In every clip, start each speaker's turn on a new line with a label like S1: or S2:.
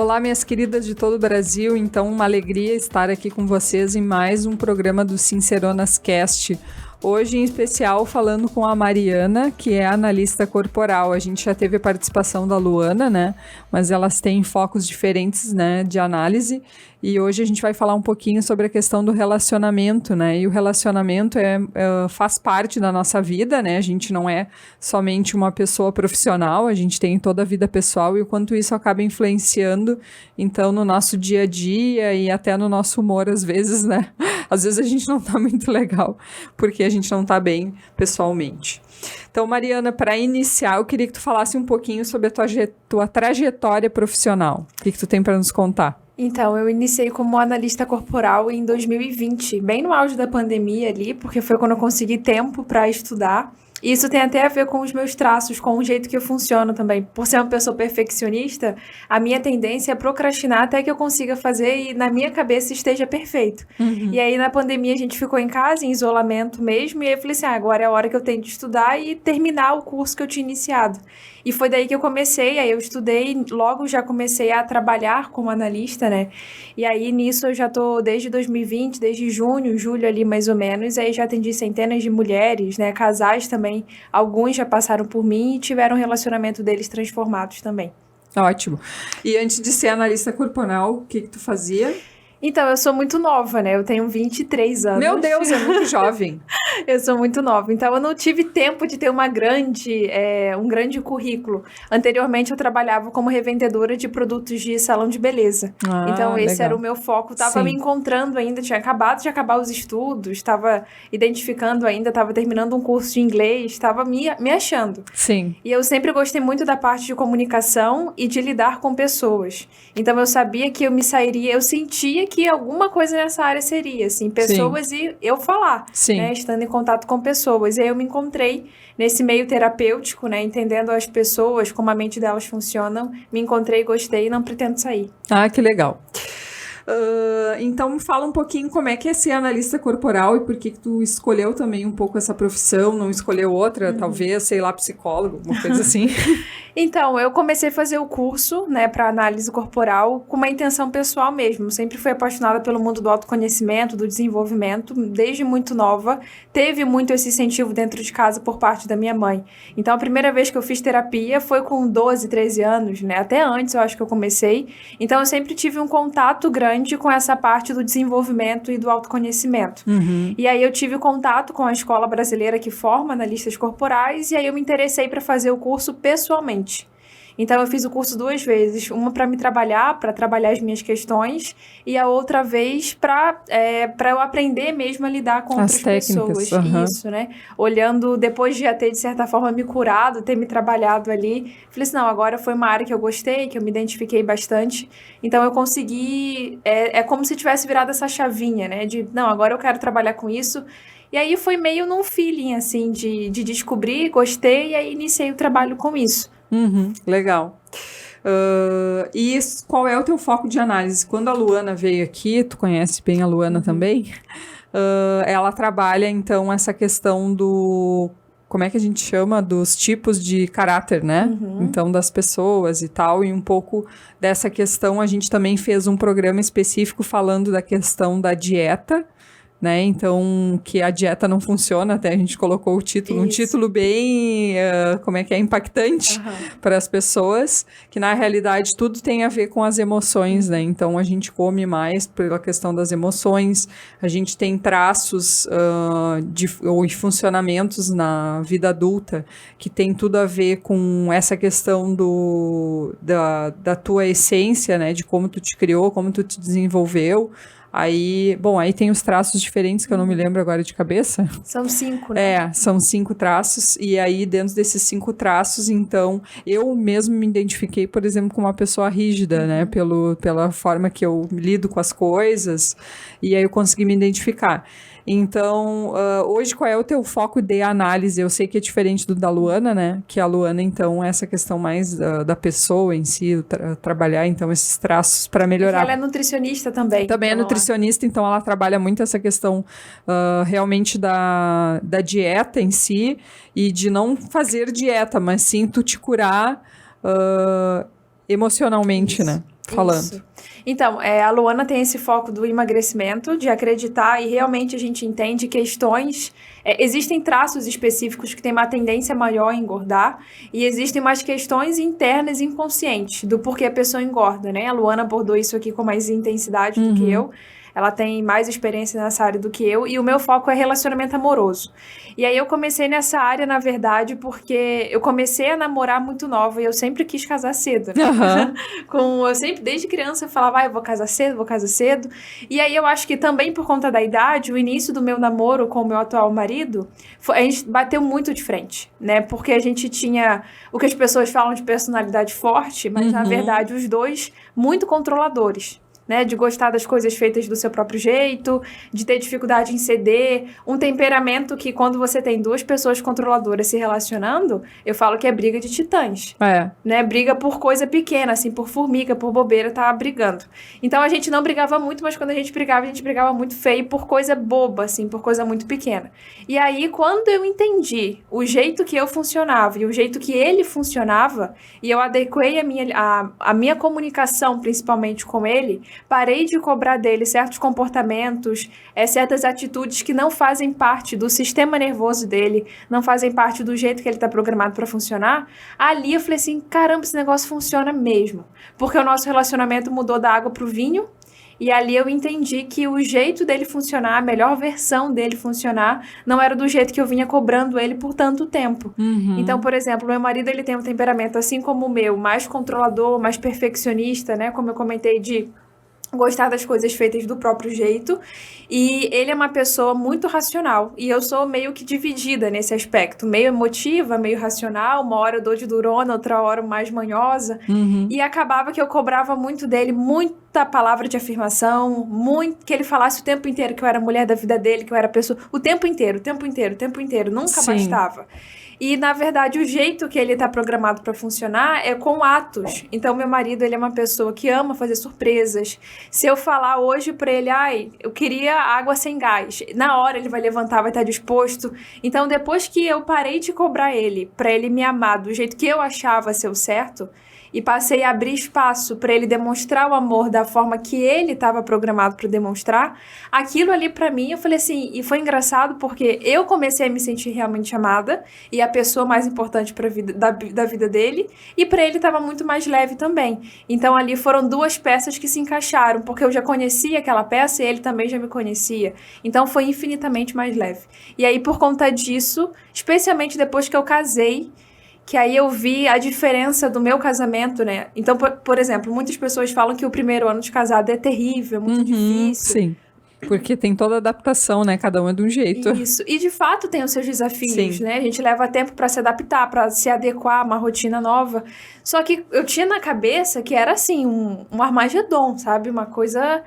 S1: Olá, minhas queridas de todo o Brasil. Então, uma alegria estar aqui com vocês em mais um programa do Sinceronas Cast. Hoje, em especial, falando com a Mariana, que é analista corporal. A gente já teve a participação da Luana, né? Mas elas têm focos diferentes, né, de análise. E hoje a gente vai falar um pouquinho sobre a questão do relacionamento, né? E o relacionamento faz parte da nossa vida, né? A gente não é somente uma pessoa profissional, a gente tem toda a vida pessoal e o quanto isso acaba influenciando, então, no nosso dia a dia e até no nosso humor, às vezes, né? Às vezes a gente não tá muito legal, porque a gente não tá bem pessoalmente. Então, Mariana, para iniciar, eu queria que tu falasse um pouquinho sobre a tua trajetória profissional. O que tu tem para nos contar?
S2: Então, eu iniciei como analista corporal em 2020, bem no auge da pandemia ali, porque foi quando eu consegui tempo para estudar. E isso tem até a ver com os meus traços, com o jeito que eu funciono também. Por ser uma pessoa perfeccionista, a minha tendência é procrastinar até que eu consiga fazer e na minha cabeça esteja perfeito. Uhum. E aí, na pandemia, a gente ficou em casa, em isolamento mesmo, e aí eu falei assim, agora é a hora que eu tenho de estudar e terminar o curso que eu tinha iniciado. E foi daí que eu comecei, aí eu estudei, logo já comecei a trabalhar como analista, né? E aí, nisso, eu já tô desde 2020, desde junho, julho ali mais ou menos, aí já atendi centenas de mulheres, né? Casais também, alguns já passaram por mim e tiveram o relacionamento deles transformados também.
S1: Ótimo. E antes de ser analista corporal, o que tu fazia?
S2: Então, eu sou muito nova, né? Eu tenho 23 anos.
S1: Meu Deus, é muito jovem.
S2: Eu sou muito nova. Então, eu não tive tempo de ter um grande currículo. Anteriormente, eu trabalhava como revendedora de produtos de salão de beleza. Então, esse era o meu foco. Estava me encontrando ainda, tinha acabado de acabar os estudos, estava identificando ainda, estava terminando um curso de inglês, estava me achando.
S1: Sim.
S2: E eu sempre gostei muito da parte de comunicação e de lidar com pessoas. Então, eu sabia que eu sentia que alguma coisa nessa área seria, assim, pessoas e eu falar, né, estando em contato com pessoas. E aí eu me encontrei nesse meio terapêutico, né, entendendo as pessoas, como a mente delas funcionam, me encontrei, gostei e não pretendo sair.
S1: Ah, que legal. Então, me fala um pouquinho como é que é ser analista corporal e por que tu escolheu também um pouco essa profissão, não escolheu outra, talvez, sei lá, psicólogo, alguma coisa assim.
S2: Então, eu comecei a fazer o curso, né, para análise corporal com uma intenção pessoal mesmo. Sempre fui apaixonada pelo mundo do autoconhecimento, do desenvolvimento, desde muito nova. Teve muito esse incentivo dentro de casa por parte da minha mãe. Então, a primeira vez que eu fiz terapia foi com 12, 13 anos, né? Até antes eu acho que eu comecei. Então, eu sempre tive um contato grande com essa parte do desenvolvimento e do autoconhecimento. Uhum. E aí, eu tive contato com a escola brasileira que forma analistas corporais e aí eu me interessei para fazer o curso pessoalmente. Então, eu fiz o curso 2 vezes, uma para trabalhar as minhas questões, e a outra vez para eu aprender mesmo a lidar com outras pessoas. Uhum. Isso, né? Olhando, depois de já ter, de certa forma, me curado, ter me trabalhado ali, falei assim, não, agora foi uma área que eu gostei, que eu me identifiquei bastante, então eu consegui, é como se tivesse virado essa chavinha, né? De, não, agora eu quero trabalhar com isso. E aí foi meio num feeling, assim, de descobrir, gostei, e aí iniciei o trabalho com isso.
S1: Uhum, legal. E qual é o teu foco de análise? Quando a Luana veio aqui, tu conhece bem a Luana também, ela trabalha, então, essa questão do... Como é que a gente chama? Dos tipos de caráter, né? Uhum. Então, das pessoas e tal. E um pouco dessa questão, a gente também fez um programa específico falando da questão da dieta, né? Então, que a dieta não funciona, até a gente colocou o título, um título bem, impactante para as pessoas, que na realidade tudo tem a ver com as emoções, né? Então, a gente come mais pela questão das emoções, a gente tem traços ou funcionamentos na vida adulta que tem tudo a ver com essa questão da tua essência, né? De como tu te criou, como tu te desenvolveu. Aí tem os traços diferentes que eu não me lembro agora de cabeça.
S2: São 5, né?
S1: São 5 traços. E aí, dentro desses 5 traços, então, eu mesmo me identifiquei, por exemplo, com uma pessoa rígida, né? Pela forma que eu lido com as coisas. E aí, eu consegui me identificar. Então, hoje, qual é o teu foco de análise? Eu sei que é diferente do da Luana, né? Que a Luana, então, é essa questão mais da pessoa em si, trabalhar, então, esses traços para melhorar.
S2: Ela é nutricionista também.
S1: Também é nutricionista, então ela trabalha muito essa questão realmente da dieta em si e de não fazer dieta, mas sim tu te curar emocionalmente, isso, né? falando.
S2: Isso. Então, a Luana tem esse foco do emagrecimento, de acreditar, e realmente a gente entende questões... existem traços específicos que têm uma tendência maior a engordar, e existem umas questões internas e inconscientes do porquê a pessoa engorda, né? A Luana abordou isso aqui com mais intensidade do que eu. Ela tem mais experiência nessa área do que eu, e o meu foco é relacionamento amoroso. E aí eu comecei nessa área, na verdade, porque eu comecei a namorar muito nova e eu sempre quis casar cedo. Né? Eu sempre, desde criança, eu falava, eu vou casar cedo, vou casar cedo. E aí eu acho que também por conta da idade, o início do meu namoro com o meu atual marido, a gente bateu muito de frente, né? Porque a gente tinha o que as pessoas falam de personalidade forte, mas na verdade os dois muito controladores. Né, de gostar das coisas feitas do seu próprio jeito, de ter dificuldade em ceder, um temperamento que quando você tem duas pessoas controladoras se relacionando, eu falo que é briga de titãs. Né, briga por coisa pequena, assim, por formiga, por bobeira, tá brigando. Então a gente não brigava muito, mas quando a gente brigava muito feio por coisa boba, assim, por coisa muito pequena. E aí, quando eu entendi o jeito que eu funcionava e o jeito que ele funcionava, e eu adequei a minha comunicação, principalmente com ele, parei de cobrar dele certos comportamentos, certas atitudes que não fazem parte do sistema nervoso dele, não fazem parte do jeito que ele está programado para funcionar. Ali eu falei assim, caramba, esse negócio funciona mesmo. Porque o nosso relacionamento mudou da água para o vinho, e ali eu entendi que o jeito dele funcionar, a melhor versão dele funcionar, não era do jeito que eu vinha cobrando ele por tanto tempo. Então, por exemplo, meu marido ele tem um temperamento assim como o meu, mais controlador, mais perfeccionista, né? Como eu comentei, de gostar das coisas feitas do próprio jeito, e ele é uma pessoa muito racional, e eu sou meio que dividida nesse aspecto, meio emotiva, meio racional, uma hora eu dou de durona, outra hora mais manhosa, e acabava que eu cobrava muito dele, muita palavra de afirmação, muito que ele falasse o tempo inteiro que eu era mulher da vida dele, que eu era pessoa, o tempo inteiro, nunca bastava. E, na verdade, o jeito que ele tá programado para funcionar é com atos. Então, meu marido, ele é uma pessoa que ama fazer surpresas. Se eu falar hoje pra ele, eu queria água sem gás, na hora ele vai levantar, vai estar disposto. Então, depois que eu parei de cobrar ele, pra ele me amar do jeito que eu achava ser o certo, e passei a abrir espaço para ele demonstrar o amor da forma que ele estava programado para demonstrar, aquilo ali para mim, eu falei assim, e foi engraçado porque eu comecei a me sentir realmente amada e a pessoa mais importante da vida dele, e para ele estava muito mais leve também. Então ali foram duas peças que se encaixaram, porque eu já conhecia aquela peça e ele também já me conhecia. Então foi infinitamente mais leve. E aí por conta disso, especialmente depois que eu casei, que aí eu vi a diferença do meu casamento, né? Então, por exemplo, muitas pessoas falam que o primeiro ano de casado é terrível, é muito difícil.
S1: Sim, porque tem toda a adaptação, né? Cada um é de um jeito.
S2: Isso, e de fato tem os seus desafios, né? A gente leva tempo para se adaptar, para se adequar a uma rotina nova. Só que eu tinha na cabeça que era assim, um Armagedon, sabe? Uma coisa...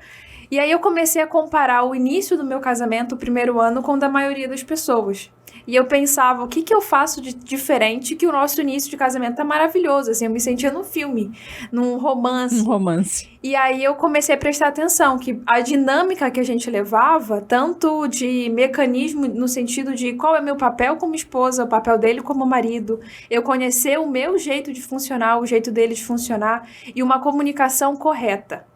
S2: E aí eu comecei a comparar o início do meu casamento, o primeiro ano, com o da maioria das pessoas. E eu pensava, o que eu faço de diferente, que o nosso início de casamento tá maravilhoso, assim, eu me sentia num filme, num romance.
S1: Um romance.
S2: E aí eu comecei a prestar atenção, que a dinâmica que a gente levava, tanto de mecanismo no sentido de qual é meu papel como esposa, o papel dele como marido, eu conhecer o meu jeito de funcionar, o jeito dele de funcionar, e uma comunicação correta.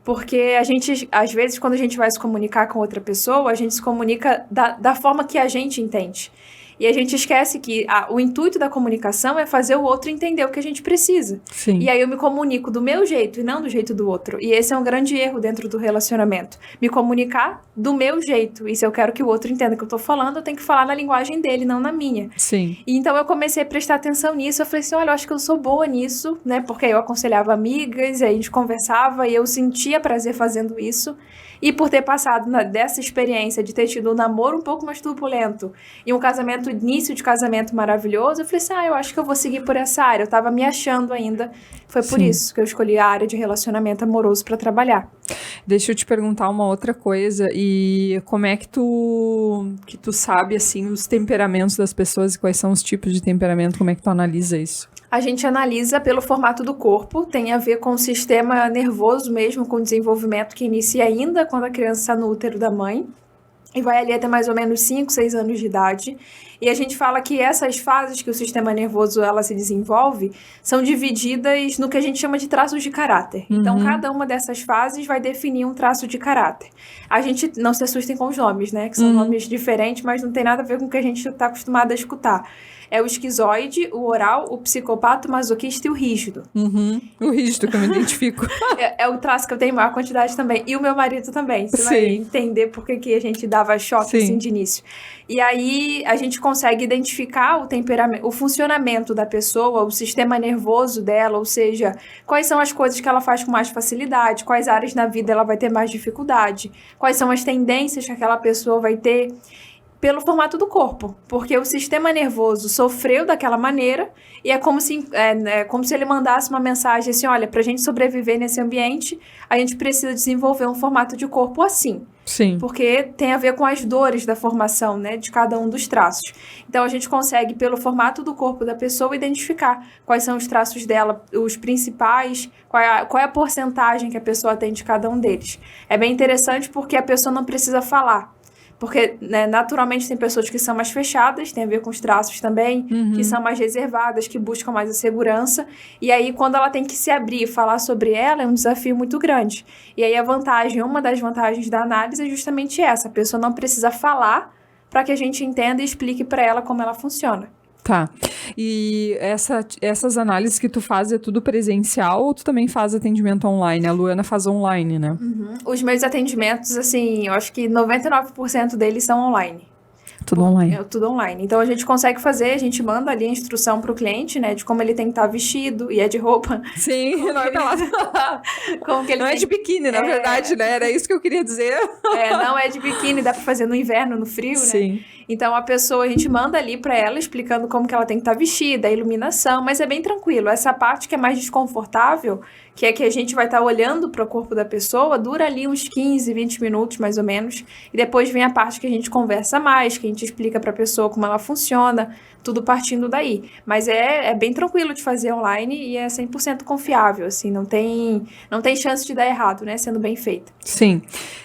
S2: Porque a gente, às vezes, quando a gente vai se comunicar com outra pessoa, a gente se comunica da forma que a gente entende. E a gente esquece que o intuito da comunicação é fazer o outro entender o que a gente precisa.
S1: Sim.
S2: E aí eu me comunico do meu jeito e não do jeito do outro. E esse é um grande erro dentro do relacionamento. Me comunicar do meu jeito. E se eu quero que o outro entenda o que eu tô falando, eu tenho que falar na linguagem dele, não na minha.
S1: Sim.
S2: E então eu comecei a prestar atenção nisso. Eu falei assim, olha, eu acho que eu sou boa nisso, né? Porque eu aconselhava amigas, e aí a gente conversava e eu sentia prazer fazendo isso. E por ter passado dessa experiência de ter tido um namoro um pouco mais turbulento e um casamento, início de casamento maravilhoso, eu falei assim, eu acho que eu vou seguir por essa área. Eu tava me achando ainda. Foi por isso que eu escolhi a área de relacionamento amoroso para trabalhar.
S1: Deixa eu te perguntar uma outra coisa. E como é que tu sabe, assim, os temperamentos das pessoas e quais são os tipos de temperamento? Como é que tu analisa isso?
S2: A gente analisa pelo formato do corpo, tem a ver com o sistema nervoso mesmo, com o desenvolvimento que inicia ainda quando a criança está no útero da mãe. e vai ali até mais ou menos 5, 6 anos de idade. E a gente fala que essas fases que o sistema nervoso ela se desenvolve são divididas no que a gente chama de traços de caráter. Então, cada uma dessas fases vai definir um traço de caráter. A gente não se assustem com os nomes, né? Que são nomes diferentes, mas não tem nada a ver com o que a gente está acostumado a escutar. É o esquizoide, o oral, o psicopata, o masoquista e o rígido.
S1: O rígido, que eu me identifico.
S2: É o traço que eu tenho maior quantidade também. E o meu marido também. Você vai entender por que a gente dava choque assim de início. E aí, a gente consegue identificar o temperamento, o funcionamento da pessoa, o sistema nervoso dela, ou seja, quais são as coisas que ela faz com mais facilidade, quais áreas na vida ela vai ter mais dificuldade, quais são as tendências que aquela pessoa vai ter, pelo formato do corpo, porque o sistema nervoso sofreu daquela maneira e é como se ele mandasse uma mensagem assim, olha, pra gente sobreviver nesse ambiente, a gente precisa desenvolver um formato de corpo assim.
S1: Sim.
S2: Porque tem a ver com as dores da formação, né, de cada um dos traços. Então, a gente consegue, pelo formato do corpo da pessoa, identificar quais são os traços dela, os principais, qual é a porcentagem que a pessoa tem de cada um deles. É bem interessante porque a pessoa não precisa falar. Porque, né, naturalmente, tem pessoas que são mais fechadas, tem a ver com os traços também, que são mais reservadas, que buscam mais a segurança. E aí, quando ela tem que se abrir e falar sobre ela, é um desafio muito grande. E aí, uma das vantagens da análise é justamente essa. A pessoa não precisa falar para que a gente entenda e explique para ela como ela funciona.
S1: Tá. E essas análises que tu faz é tudo presencial ou tu também faz atendimento online? A Luana faz online, né?
S2: Os meus atendimentos, assim, eu acho que 99% deles são online.
S1: Tudo online.
S2: É tudo online. Então, a gente consegue fazer, a gente manda ali a instrução pro cliente, né? De como ele tem que estar vestido, e é de roupa.
S1: Sim, não é pelado.
S2: Como que ele
S1: não é de biquíni, na verdade, né? Era isso que eu queria dizer.
S2: Não é de biquíni, dá pra fazer no inverno, no frio,
S1: Sim.
S2: né? Então, a gente manda ali pra ela, explicando como que ela tem que estar vestida, a iluminação, mas é bem tranquilo. Essa parte que é mais desconfortável, que é que a gente vai estar olhando para o corpo da pessoa, dura ali uns 15, 20 minutos, mais ou menos. E depois vem a parte que a gente conversa mais, que a gente explica para a pessoa como ela funciona, tudo partindo daí. Mas é bem tranquilo de fazer online e é 100% confiável, assim, não tem chance de dar errado, né, sendo bem feito.
S1: Sim.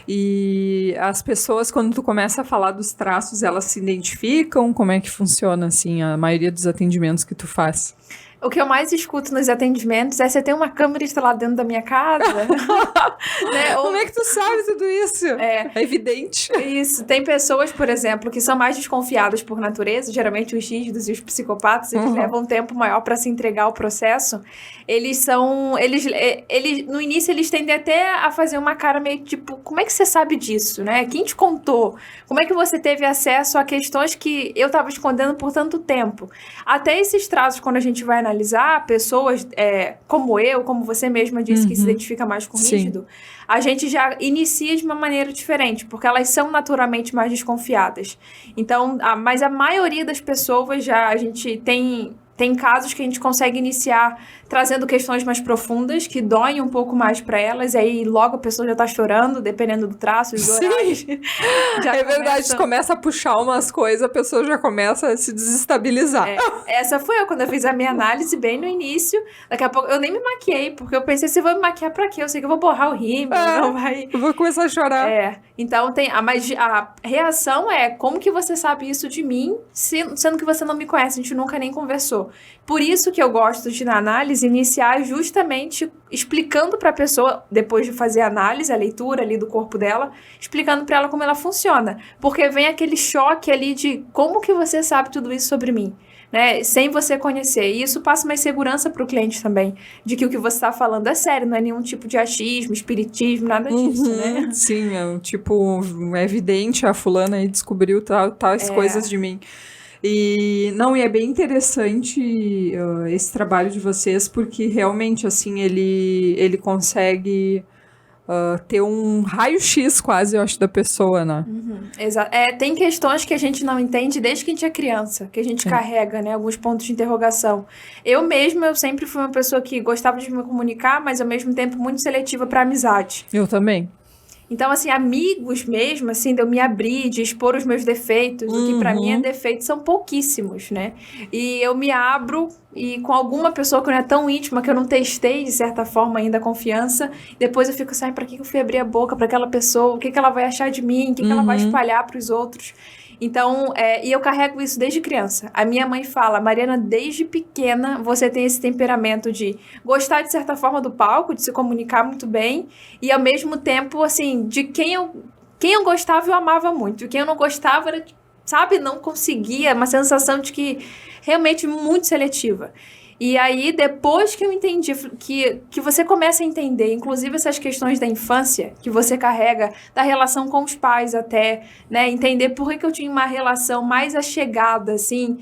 S1: E as pessoas, quando tu começa a falar dos traços, elas se identificam? Como é que funciona, assim, a maioria dos atendimentos que tu faz?
S2: O que eu mais escuto nos atendimentos é: você tem uma câmera instalada dentro da minha casa? Né?
S1: Como é que tu sabe tudo isso? É evidente.
S2: Isso. Tem pessoas, por exemplo, que são mais desconfiadas por natureza, geralmente os rígidos e os psicopatas, eles levam um tempo maior para se entregar ao processo. Eles no início, eles tendem até a fazer uma cara meio tipo, como é que você sabe disso, né? Quem te contou? Como é que você teve acesso a questões que eu estava escondendo por tanto tempo? Até esses traços, quando a gente vai analisar pessoas como você mesma disse, que se identifica mais com rígido, a gente já inicia de uma maneira diferente, porque elas são naturalmente mais desconfiadas. Então, mas a maioria das pessoas a gente tem casos que a gente consegue iniciar trazendo questões mais profundas, que doem um pouco mais para elas, e aí logo a pessoa já tá chorando, dependendo do traço, os horários.
S1: Verdade, começa a puxar umas coisas, a pessoa já começa a se desestabilizar.
S2: Essa foi eu, quando eu fiz a minha análise bem no início. Daqui a pouco, eu nem me maquiei, porque eu pensei, se eu vou me maquiar pra quê? Eu sei que eu vou borrar o rímel, não vai...
S1: Eu vou começar a chorar.
S2: Então mas a reação é, como que você sabe isso de mim, sendo que você não me conhece, a gente nunca nem conversou. Por isso que eu gosto de, na análise, iniciar justamente explicando para a pessoa, depois de fazer a análise, a leitura ali do corpo dela, explicando para ela como ela funciona. Porque vem aquele choque ali de como que você sabe tudo isso sobre mim, né? Sem você conhecer. E isso passa mais segurança para o cliente também, de que o que você está falando é sério, não é nenhum tipo de achismo, espiritismo, nada disso, né?
S1: Sim, é evidente, a fulana aí descobriu tais coisas de mim. E é bem interessante esse trabalho de vocês, porque realmente, assim, ele consegue ter um raio-x quase, eu acho, da pessoa, né?
S2: Exato. Tem questões que a gente não entende desde que a gente é criança, que a gente carrega, né? Alguns pontos de interrogação. Eu sempre fui uma pessoa que gostava de me comunicar, mas ao mesmo tempo muito seletiva para amizade.
S1: Eu também.
S2: Então, assim, amigos mesmo, assim, de eu me abrir, de expor os meus defeitos, o que pra mim é defeito, são pouquíssimos, né? E eu me abro e com alguma pessoa que não é tão íntima, que eu não testei, de certa forma, ainda a confiança, depois eu fico assim, pra que eu fui abrir a boca pra aquela pessoa? O que ela vai achar de mim? O que ela vai espalhar pros outros? Então, e eu carrego isso desde criança. A minha mãe fala, Mariana, desde pequena você tem esse temperamento de gostar, de certa forma, do palco, de se comunicar muito bem, e ao mesmo tempo, assim, de quem eu gostava, eu amava muito. E quem eu não gostava, era, sabe, não conseguia, uma sensação de que realmente muito seletiva. E aí, depois que eu entendi, que você começa a entender, inclusive essas questões da infância, que você carrega, da relação com os pais até, né? Entender por que eu tinha uma relação mais achegada, assim,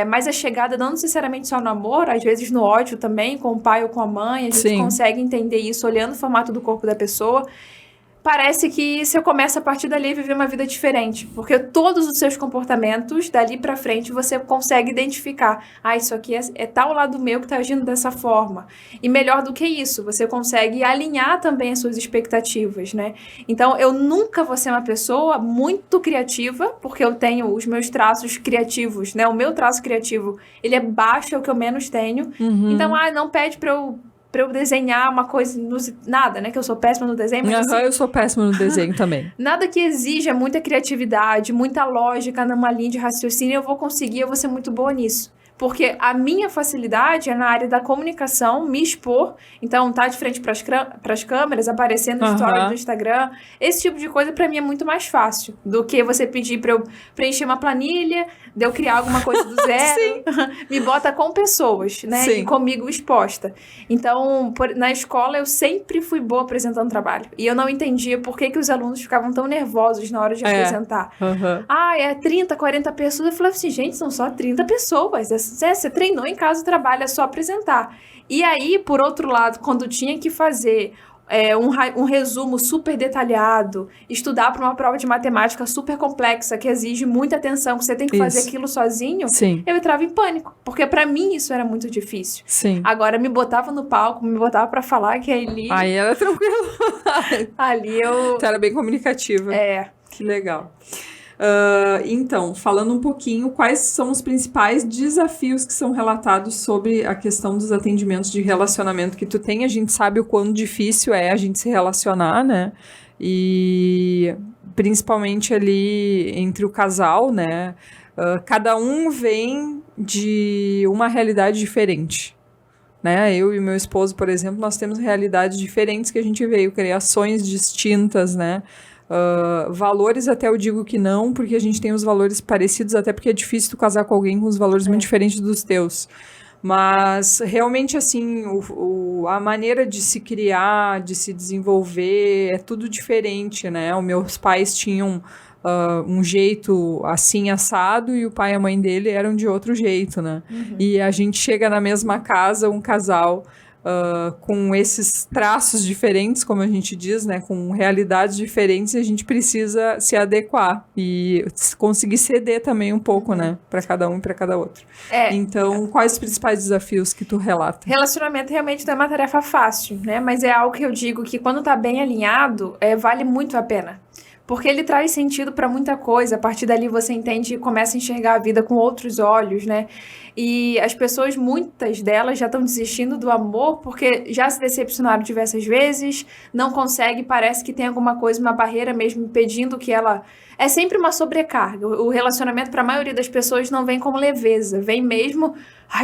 S2: mais achegada, não necessariamente só no amor, às vezes no ódio também, com o pai ou com a mãe, a gente consegue entender isso olhando o formato do corpo da pessoa. Parece que você começa a partir dali a viver uma vida diferente, porque todos os seus comportamentos, dali pra frente, você consegue identificar. Isso aqui é tal lado meu que tá agindo dessa forma. E melhor do que isso, você consegue alinhar também as suas expectativas, né? Então, eu nunca vou ser uma pessoa muito criativa, porque eu tenho os meus traços criativos, né? O meu traço criativo, ele é baixo, é o que eu menos tenho. Então, não pede pra eu desenhar uma coisa, nada, né? Que eu sou péssima no desenho. Mas, assim,
S1: eu sou péssima no desenho também.
S2: Nada que exija muita criatividade, muita lógica numa linha de raciocínio, eu vou conseguir, eu vou ser muito boa nisso. Porque a minha facilidade é na área da comunicação, me expor. Então, tá de frente pras câmeras, aparecendo no story do Instagram. Esse tipo de coisa, pra mim, é muito mais fácil do que você pedir pra eu preencher uma planilha, de eu criar alguma coisa do zero. Me bota com pessoas, né?
S1: Sim.
S2: E comigo exposta. Então, na escola, eu sempre fui boa apresentando trabalho. E eu não entendia por que os alunos ficavam tão nervosos na hora de apresentar. 30, 40 pessoas. Eu falava assim, gente, são só 30 pessoas. Você treinou em casa, o trabalho é só apresentar. E aí, por outro lado, quando tinha que fazer um resumo super detalhado, estudar para uma prova de matemática super complexa, que exige muita atenção, que você tem que fazer aquilo sozinho, eu entrava em pânico. Porque para mim isso era muito difícil. Agora, me botava no palco, me botava para falar que ali...
S1: Aí era tranquilo.
S2: Ali eu...
S1: Você era bem comunicativa. Que legal. Então, falando um pouquinho, quais são os principais desafios que são relatados sobre a questão dos atendimentos de relacionamento que tu tem? A gente sabe o quão difícil é a gente se relacionar, né? E principalmente ali entre o casal, né? Cada um vem de uma realidade diferente, né? Eu e meu esposo, por exemplo, nós temos realidades diferentes que a gente veio, criações distintas, né? Valores até eu digo que não, porque a gente tem os valores parecidos, até porque é difícil tu casar com alguém com os valores muito diferentes dos teus. Mas realmente assim, a maneira de se criar, de se desenvolver, é tudo diferente, né? Os meus pais tinham um jeito assim assado e o pai e a mãe dele eram de outro jeito, né? E a gente chega na mesma casa, um casal com esses traços diferentes, como a gente diz, né, com realidades diferentes, e a gente precisa se adequar e conseguir ceder também um pouco, né, para cada um e para cada outro. Então, quais os principais desafios que tu relata?
S2: Relacionamento realmente não é uma tarefa fácil, né, mas é algo que eu digo que quando tá bem alinhado, vale muito a pena. Porque ele traz sentido para muita coisa. A partir dali você entende e começa a enxergar a vida com outros olhos, né? E as pessoas, muitas delas, já estão desistindo do amor porque já se decepcionaram diversas vezes, não consegue, parece que tem alguma coisa, uma barreira mesmo impedindo que ela... É sempre uma sobrecarga. O relacionamento, para a maioria das pessoas, não vem como leveza. Vem mesmo,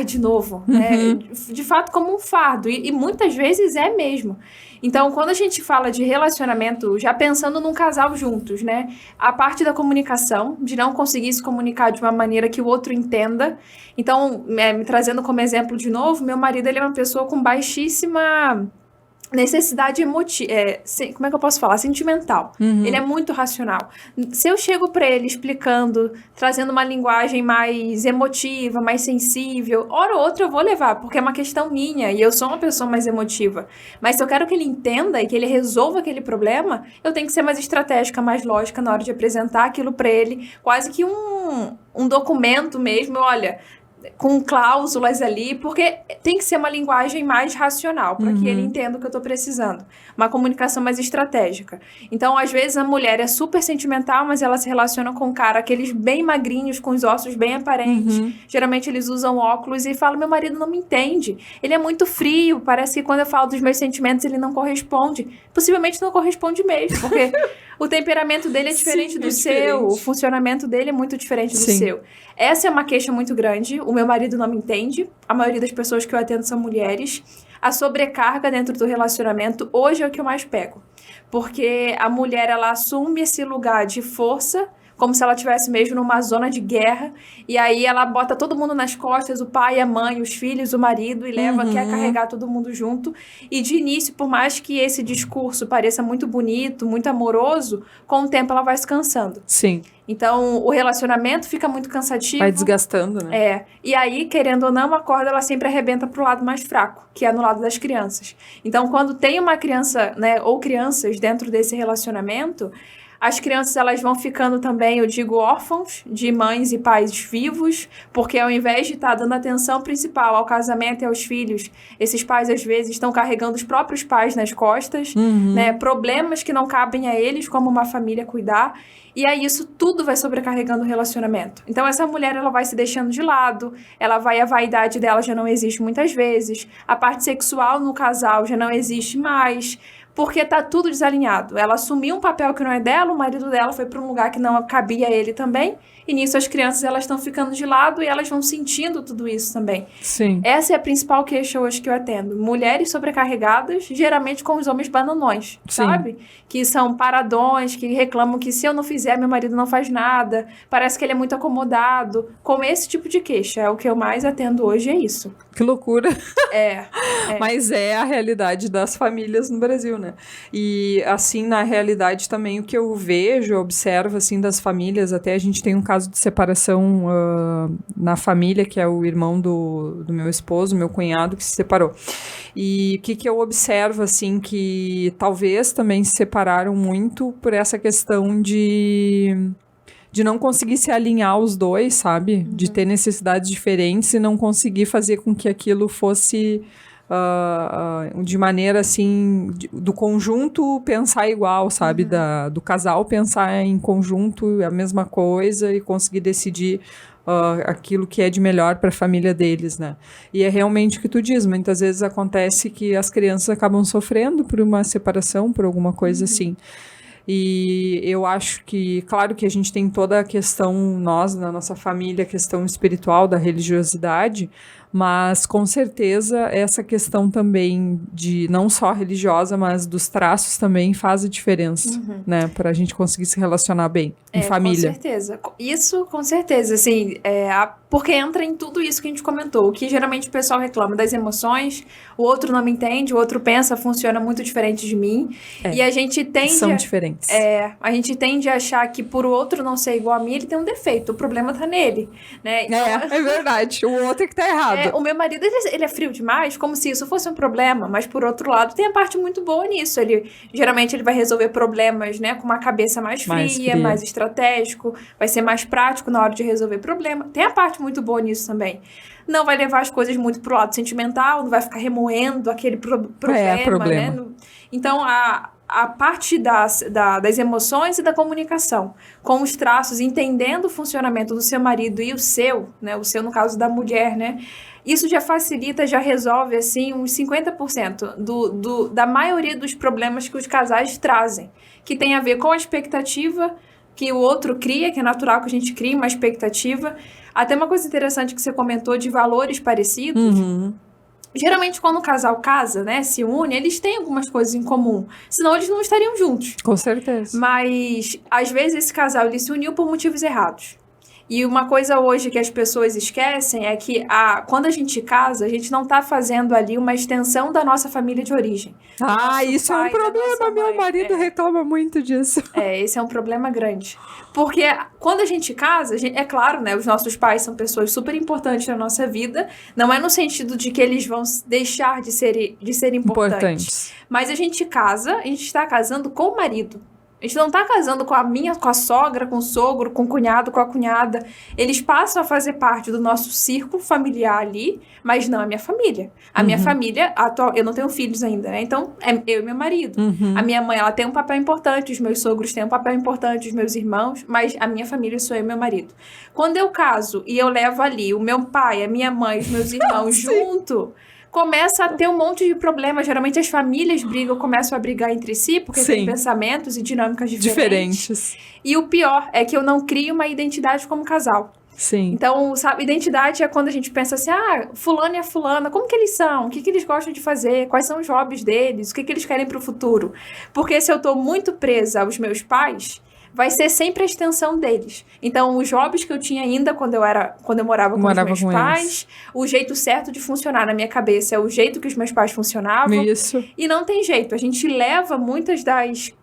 S2: de novo, né? De fato, como um fardo. E muitas vezes é mesmo. Então, quando a gente fala de relacionamento, já pensando num casal juntos, né? A parte da comunicação, de não conseguir se comunicar de uma maneira que o outro entenda. Então, me trazendo como exemplo de novo, meu marido, ele é uma pessoa com baixíssima necessidade emotiva, como é que eu posso falar? Sentimental. Ele é muito racional. Se eu chego pra ele explicando, trazendo uma linguagem mais emotiva, mais sensível, hora ou outra eu vou levar, porque é uma questão minha e eu sou uma pessoa mais emotiva. Mas se eu quero que ele entenda e que ele resolva aquele problema, eu tenho que ser mais estratégica, mais lógica na hora de apresentar aquilo pra ele, quase que um documento mesmo. Olha, com cláusulas ali, porque tem que ser uma linguagem mais racional, para que ele entenda o que eu tô precisando. Uma comunicação mais estratégica. Então, às vezes, a mulher é super sentimental, mas ela se relaciona com o cara, aqueles bem magrinhos, com os ossos bem aparentes. Geralmente, eles usam óculos e falam, meu marido não me entende. Ele é muito frio, parece que quando eu falo dos meus sentimentos, ele não corresponde. Possivelmente não corresponde mesmo, porque o temperamento dele é diferente do seu, o funcionamento dele é muito diferente do seu. Essa é uma queixa muito grande. O meu marido não me entende. A maioria das pessoas que eu atendo são mulheres. A sobrecarga dentro do relacionamento hoje é o que eu mais pego. Porque a mulher, ela assume esse lugar de força, como se ela estivesse mesmo numa zona de guerra, e aí ela bota todo mundo nas costas, o pai, a mãe, os filhos, o marido, e quer carregar todo mundo junto. E de início, por mais que esse discurso pareça muito bonito, muito amoroso, com o tempo ela vai se cansando.
S1: Sim.
S2: Então, o relacionamento fica muito cansativo.
S1: Vai desgastando, né?
S2: E aí, querendo ou não, a corda, ela sempre arrebenta pro lado mais fraco, que é no lado das crianças. Então, quando tem uma criança, né, ou crianças dentro desse relacionamento, as crianças, elas vão ficando também, eu digo, órfãos de mães e pais vivos, porque ao invés de estar dando atenção principal ao casamento e aos filhos, esses pais, às vezes, estão carregando os próprios pais nas costas, né? Problemas que não cabem a eles, como uma família cuidar. E aí isso tudo vai sobrecarregando o relacionamento. Então essa mulher, ela vai se deixando de lado, a vaidade dela já não existe muitas vezes, a parte sexual no casal já não existe mais, porque tá tudo desalinhado. Ela assumiu um papel que não é dela, o marido dela foi para um lugar que não cabia a ele também, e nisso as crianças, elas estão ficando de lado e elas vão sentindo tudo isso também.
S1: Sim.
S2: Essa é a principal queixa hoje que eu atendo. Mulheres sobrecarregadas, geralmente com os homens bananões, sabe? Que são paradões, que reclamam que se eu não fizer, meu marido não faz nada, parece que ele é muito acomodado. Com esse tipo de queixa, é o que eu mais atendo hoje, é isso.
S1: Que loucura.
S2: É.
S1: Mas é a realidade das famílias no Brasil, né? E, assim, na realidade também, o que eu vejo, observo, assim, das famílias, até a gente tem um caso de separação na família, que é o irmão do meu esposo, meu cunhado, que se separou. E o que eu observo, assim, que talvez também se separaram muito por essa questão de não conseguir se alinhar os dois, sabe? De ter necessidades diferentes e não conseguir fazer com que aquilo fosse de maneira, assim, do conjunto pensar igual, sabe? Do casal pensar em conjunto a mesma coisa e conseguir decidir aquilo que é de melhor para a família deles, né? E é realmente o que tu diz, muitas vezes acontece que as crianças acabam sofrendo por uma separação, por alguma coisa assim. E eu acho que, claro que a gente tem toda a questão, nós, na nossa família, a questão espiritual da religiosidade, mas com certeza essa questão também de não só religiosa, mas dos traços também faz a diferença, né? Pra gente conseguir se relacionar bem em família.
S2: Com certeza. Isso, com certeza, assim, porque entra em tudo isso que a gente comentou. O que geralmente o pessoal reclama das emoções, o outro não me entende, o outro pensa, funciona muito diferente de mim. E a gente tende...
S1: São diferentes.
S2: A gente tende a achar que por o outro não ser igual a mim, ele tem um defeito. O problema tá nele, né? Então,
S1: é verdade. O outro é que tá errado.
S2: O meu marido, ele é frio demais, como se isso fosse um problema. Mas, por outro lado, tem a parte muito boa nisso. Geralmente, ele vai resolver problemas, né? Com uma cabeça mais fria, mais estratégico. Vai ser mais prático na hora de resolver problema. Tem a parte muito boa nisso também. Não vai levar as coisas muito pro lado sentimental, não vai ficar remoendo aquele problema, né? Então, a parte das emoções e da comunicação, com os traços, entendendo o funcionamento do seu marido e o seu, né? O seu, no caso da mulher, né? Isso já facilita, já resolve, assim, uns 50% da maioria dos problemas que os casais trazem, que tem a ver com a expectativa que o outro cria, que é natural que a gente crie uma expectativa. Até uma coisa interessante que você comentou de valores parecidos. Geralmente, quando o casal casa, né, se une, eles têm algumas coisas em comum. Senão, eles não estariam juntos.
S1: Com certeza.
S2: Mas, às vezes, esse casal ele se uniu por motivos errados. E uma coisa hoje que as pessoas esquecem é que quando a gente casa, a gente não está fazendo ali uma extensão da nossa família de origem.
S1: Isso é um problema. Meu marido reclama muito disso.
S2: Esse é um problema grande. Porque quando a gente casa, é claro, né? Os nossos pais são pessoas super importantes na nossa vida. Não é no sentido de que eles vão deixar de ser importantes. Mas a gente casa, a gente está casando com o marido. A gente não tá casando com a sogra, com o sogro, com o cunhado, com a cunhada. Eles passam a fazer parte do nosso círculo familiar ali, mas não a minha família. A minha família atual, eu não tenho filhos ainda, né? Então, é eu e meu marido. A minha mãe, ela tem um papel importante, os meus sogros têm um papel importante, os meus irmãos, mas a minha família sou eu e meu marido. Quando eu caso e eu levo ali o meu pai, a minha mãe, os meus irmãos junto, começa a ter um monte de problemas. Geralmente as famílias começam a brigar entre si, porque tem pensamentos e dinâmicas diferentes. E o pior é que eu não crio uma identidade como casal.
S1: Sim.
S2: Então, sabe, identidade é quando a gente pensa assim, fulano e a fulana, como que eles são? O que eles gostam de fazer? Quais são os hobbies deles? O que eles querem pro futuro? Porque se eu tô muito presa aos meus pais, vai ser sempre a extensão deles. Então, os hobbies que eu tinha ainda quando eu morava com os meus pais, o jeito certo de funcionar na minha cabeça é o jeito que os meus pais funcionavam.
S1: Isso.
S2: E não tem jeito. A gente leva muitas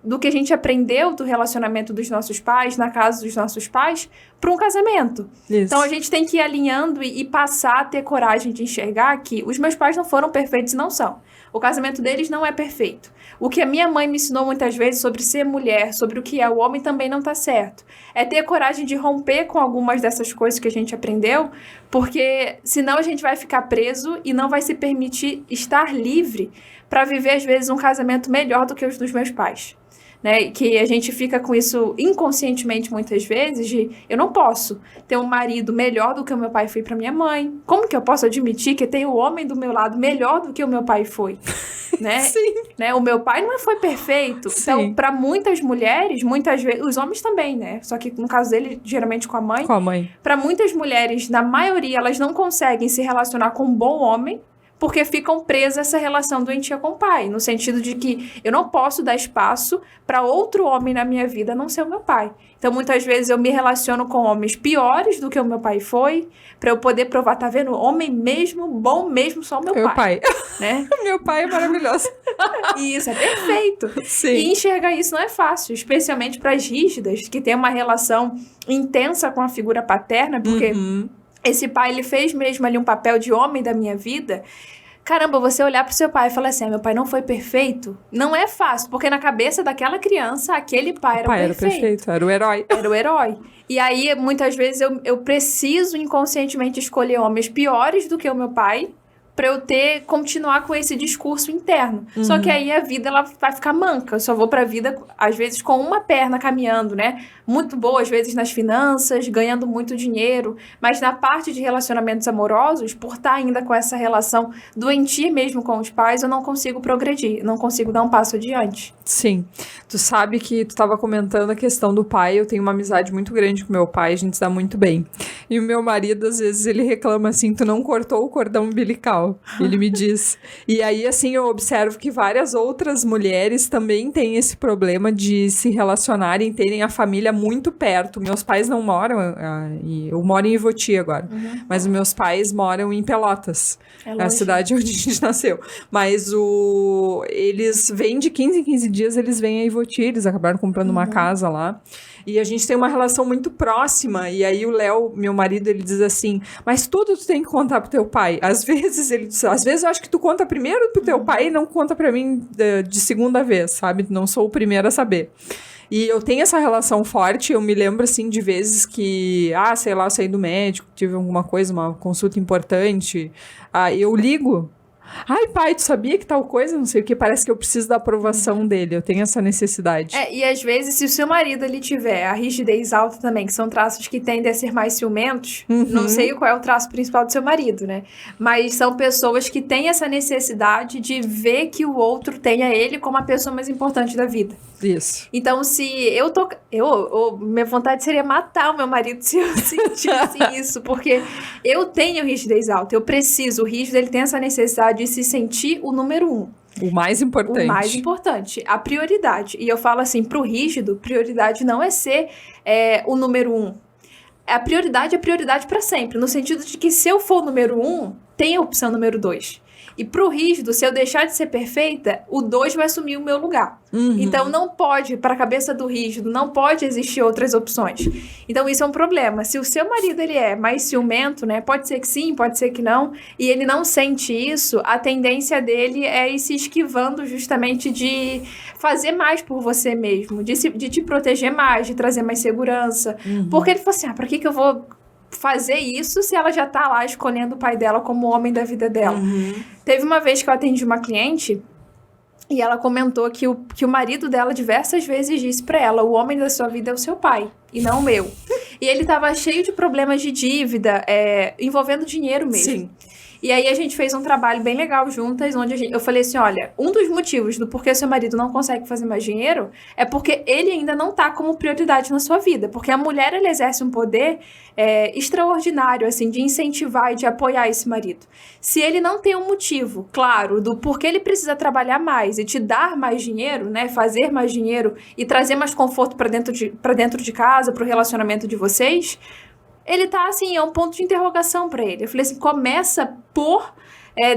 S2: do que a gente aprendeu do relacionamento dos nossos pais, na casa dos nossos pais, para um casamento.
S1: Isso.
S2: Então, a gente tem que ir alinhando e passar a ter coragem de enxergar que os meus pais não foram perfeitos e não são. O casamento deles não é perfeito. O que a minha mãe me ensinou muitas vezes sobre ser mulher, sobre o que é o homem, também não tá certo. É ter coragem de romper com algumas dessas coisas que a gente aprendeu, porque senão a gente vai ficar preso e não vai se permitir estar livre para viver, às vezes, um casamento melhor do que os dos meus pais. Né? Que a gente fica com isso inconscientemente muitas vezes de eu não posso ter um marido melhor do que o meu pai foi para minha mãe. Como que eu posso admitir que tem o homem do meu lado melhor do que o meu pai foi? Né?
S1: Sim.
S2: Né? O meu pai não foi perfeito.
S1: Sim.
S2: Então, para muitas mulheres, muitas vezes, os homens também, né? Só que no caso dele, geralmente com a mãe.
S1: Com a mãe.
S2: Para muitas mulheres, na maioria, elas não conseguem se relacionar com um bom homem, porque ficam presas a essa relação doentia com o pai, no sentido de que eu não posso dar espaço para outro homem na minha vida a não ser o meu pai. Então, muitas vezes eu me relaciono com homens piores do que o meu pai foi, para eu poder provar, tá vendo? Homem mesmo, bom mesmo, só o meu pai. Né?
S1: Meu pai é maravilhoso.
S2: E isso é perfeito.
S1: Sim.
S2: E enxergar isso não é fácil, especialmente para as rígidas, que têm uma relação intensa com a figura paterna, porque esse pai, ele fez mesmo ali um papel de homem da minha vida. Caramba, você olhar pro seu pai e falar assim, meu pai não foi perfeito, não é fácil, porque na cabeça daquela criança, aquele pai era o perfeito.
S1: Era o herói.
S2: Era o herói. E aí, muitas vezes, eu preciso inconscientemente escolher homens piores do que o meu pai, pra eu continuar com esse discurso interno. Só que aí a vida, ela vai ficar manca. Eu só vou pra vida, às vezes, com uma perna caminhando, né? Muito boa, às vezes, nas finanças, ganhando muito dinheiro. Mas na parte de relacionamentos amorosos, por estar ainda com essa relação doentia mesmo com os pais, eu não consigo progredir, não consigo dar um passo adiante.
S1: Sim. Tu sabe que tu estava comentando a questão do pai, eu tenho uma amizade muito grande com meu pai, a gente se dá muito bem. E o meu marido, às vezes, ele reclama assim, tu não cortou o cordão umbilical. Ele me diz. E aí, assim, eu observo que várias outras mulheres também têm esse problema de se relacionarem, terem a família muito perto. Meus pais não moram, eu moro em Ivoti agora, mas os meus pais moram em Pelotas, a cidade onde a gente nasceu. Mas eles vêm de 15 em 15 dias, eles vêm a Ivoti, eles acabaram comprando uma casa lá. E a gente tem uma relação muito próxima. E aí o Léo, meu marido, ele diz assim, mas tudo tu tem que contar pro teu pai. Às vezes ele diz, às vezes eu acho que tu conta primeiro pro teu pai e não conta pra mim de segunda vez, sabe? Não sou o primeiro a saber. E eu tenho essa relação forte, eu me lembro, assim, de vezes que, sei lá, eu saí do médico, tive alguma coisa, uma consulta importante, eu ligo. Ai, pai, tu sabia que tal coisa? Não sei o que, parece que eu preciso da aprovação dele, eu tenho essa necessidade.
S2: E às vezes, se o seu marido, ele tiver a rigidez alta também, que são traços que tendem a ser mais ciumentos, não sei qual é o traço principal do seu marido, né? Mas são pessoas que têm essa necessidade de ver que o outro tenha ele como a pessoa mais importante da vida.
S1: Isso.
S2: Então, se minha vontade seria matar o meu marido se eu sentisse isso, porque eu tenho rigidez alta, eu preciso, o rígido, ele tem essa necessidade de se sentir o número 1.
S1: O mais importante.
S2: O mais importante, a prioridade. E eu falo assim, pro rígido, prioridade não é ser o número 1. A prioridade é prioridade para sempre, no sentido de que se eu for o número 1, tem a opção número 2. E pro rígido, se eu deixar de ser perfeita, o 2 vai assumir o meu lugar. Então, não pode, para a cabeça do rígido, não pode existir outras opções. Então, isso é um problema. Se o seu marido, ele é mais ciumento, né? Pode ser que sim, pode ser que não. E ele não sente isso, a tendência dele é ir se esquivando justamente de fazer mais por você mesmo. De te proteger mais, de trazer mais segurança. Porque ele falou assim, pra que eu vou fazer isso se ela já tá lá escolhendo o pai dela como o homem da vida dela? Teve uma vez que eu atendi uma cliente e ela comentou que o marido dela diversas vezes disse pra ela, o homem da sua vida é o seu pai e não o meu. E ele tava cheio de problemas de dívida, envolvendo dinheiro mesmo.
S1: Sim.
S2: E aí a gente fez um trabalho bem legal juntas, onde eu falei assim, olha, um dos motivos do porquê seu marido não consegue fazer mais dinheiro é porque ele ainda não tá como prioridade na sua vida. Porque a mulher, ela exerce um poder extraordinário, assim, de incentivar e de apoiar esse marido. Se ele não tem um motivo, claro, do porquê ele precisa trabalhar mais e te dar mais dinheiro, né, fazer mais dinheiro e trazer mais conforto pra dentro de casa, pro relacionamento de vocês, ele tá, assim, é um ponto de interrogação pra ele. Eu falei assim, começa por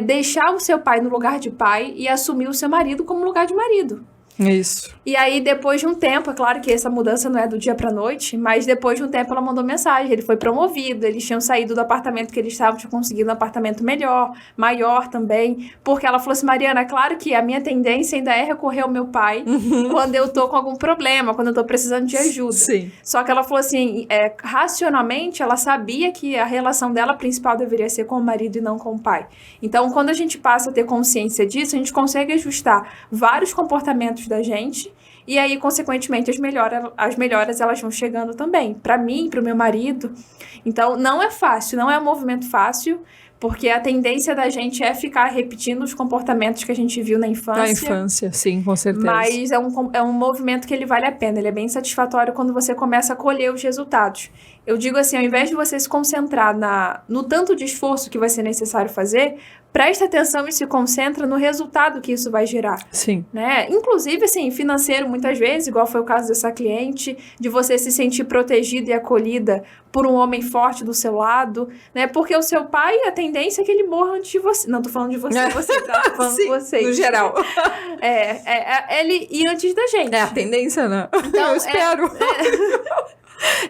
S2: deixar o seu pai no lugar de pai e assumir o seu marido como lugar de marido.
S1: Isso.
S2: E aí, depois de um tempo, é claro que essa mudança não é do dia pra noite, mas depois de um tempo ela mandou mensagem, ele foi promovido, eles tinham saído do apartamento que eles estavam, tinham conseguido um apartamento melhor, maior também, porque ela falou assim, Mariana, é claro que a minha tendência ainda é recorrer ao meu pai quando eu tô com algum problema, quando eu tô precisando de ajuda.
S1: Sim.
S2: Só que ela falou assim, racionalmente, ela sabia que a relação dela principal deveria ser com o marido e não com o pai. Então, quando a gente passa a ter consciência disso, a gente consegue ajustar vários comportamentos da gente, e aí, consequentemente, as melhoras elas vão chegando também, pra mim, pro meu marido. Então, não é fácil, não é um movimento fácil, porque a tendência da gente é ficar repetindo os comportamentos que a gente viu na infância.
S1: Na infância, sim, com certeza.
S2: Mas é um movimento que ele vale a pena, ele é bem satisfatório quando você começa a colher os resultados. Eu digo assim, ao invés de você se concentrar no tanto de esforço que vai ser necessário fazer, presta atenção e se concentra no resultado que isso vai gerar.
S1: Sim.
S2: Né? Inclusive, assim, financeiro, muitas vezes, igual foi o caso dessa cliente, de você se sentir protegida e acolhida por um homem forte do seu lado, né? Porque o seu pai, a tendência é que ele morra antes de você. Não, tô falando de você, tá? Tô falando
S1: Sim,
S2: de vocês.
S1: no geral.
S2: Ele ir antes da gente.
S1: É a tendência, né?
S2: Então,
S1: eu espero.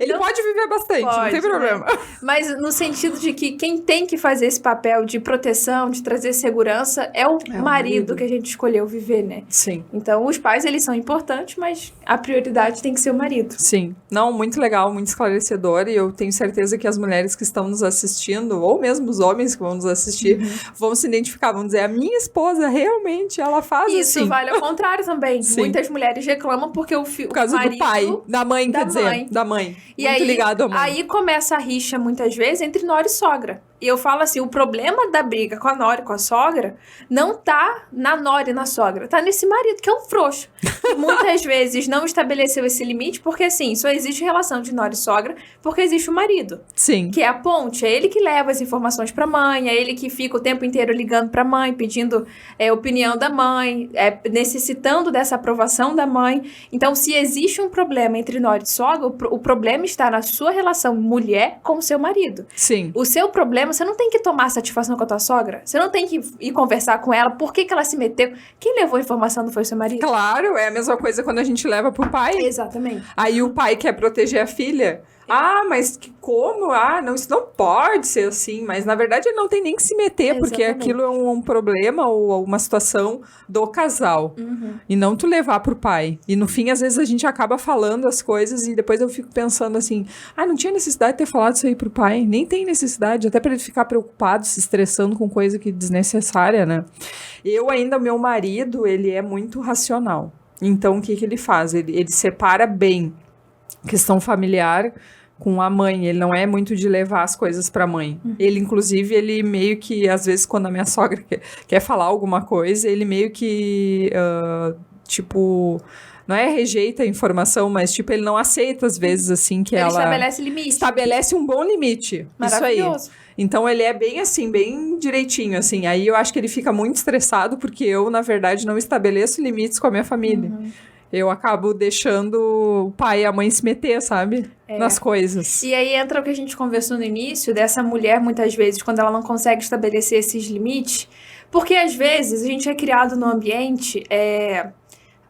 S1: Ele pode viver bastante, não tem problema.
S2: Né? Mas no sentido de que quem tem que fazer esse papel de proteção, de trazer segurança, é o marido que a gente escolheu viver, né?
S1: Sim.
S2: Então, os pais, eles são importantes, mas a prioridade tem que ser o marido.
S1: Sim. Não, muito legal, muito esclarecedor, e eu tenho certeza que as mulheres que estão nos assistindo, ou mesmo os homens que vão nos assistir, vão se identificar, vão dizer, a minha esposa, realmente, ela faz assim.
S2: Isso vale ao contrário também.
S1: Sim.
S2: Muitas mulheres reclamam porque o marido...
S1: Por causa do pai, da mãe, quer dizer, da mãe.
S2: E
S1: muito
S2: aí,
S1: ligado à mãe.
S2: Aí começa a rixa, muitas vezes, entre nora e sogra. E eu falo assim, o problema da briga com a nora e com a sogra não tá na nora e na sogra, tá nesse marido, que é um frouxo. Que muitas vezes não estabeleceu esse limite, porque assim, só existe relação de nora e sogra porque existe o marido.
S1: Sim.
S2: Que é a ponte, é ele que leva as informações pra mãe, é ele que fica o tempo inteiro ligando pra mãe, pedindo opinião da mãe, necessitando dessa aprovação da mãe. Então, se existe um problema entre nora e sogra, o problema está na sua relação mulher com o seu marido.
S1: Sim.
S2: O seu problema, você não tem que tomar satisfação com a tua sogra, você não tem que ir conversar com ela, por que ela se meteu. Quem levou a informação não foi o seu marido?
S1: Claro, é a mesma coisa quando a gente leva pro pai.
S2: Exatamente.
S1: Aí o pai quer proteger a filha. Ah, mas como? Ah, não, isso não pode ser assim. Mas, na verdade, ele não tem nem que se meter, porque aquilo é um problema ou uma situação do casal. E não tu levar pro pai. E, no fim, às vezes, a gente acaba falando as coisas e depois eu fico pensando assim, não tinha necessidade de ter falado isso aí pro pai. Nem tem necessidade, até pra ele ficar preocupado, se estressando com coisa que é desnecessária, né? Meu marido, ele é muito racional. Então, o que ele faz? Ele separa bem questão familiar com a mãe, ele não é muito de levar as coisas pra mãe. Ele, inclusive, ele meio que, às vezes, quando a minha sogra quer falar alguma coisa, ele meio que, não é rejeita a informação, mas, ele não aceita, às vezes, assim, que ela...
S2: Ele estabelece limite.
S1: Estabelece um bom limite.
S2: Maravilhoso.
S1: Isso aí. Então, ele é bem, assim, bem direitinho, assim. Aí, eu acho que ele fica muito estressado, porque eu, na verdade, não estabeleço limites com a minha família. Eu acabo deixando o pai e a mãe se meter, sabe? Nas coisas.
S2: E aí entra o que a gente conversou no início, dessa mulher, muitas vezes, quando ela não consegue estabelecer esses limites, Porque, às vezes, a gente é criado num ambiente...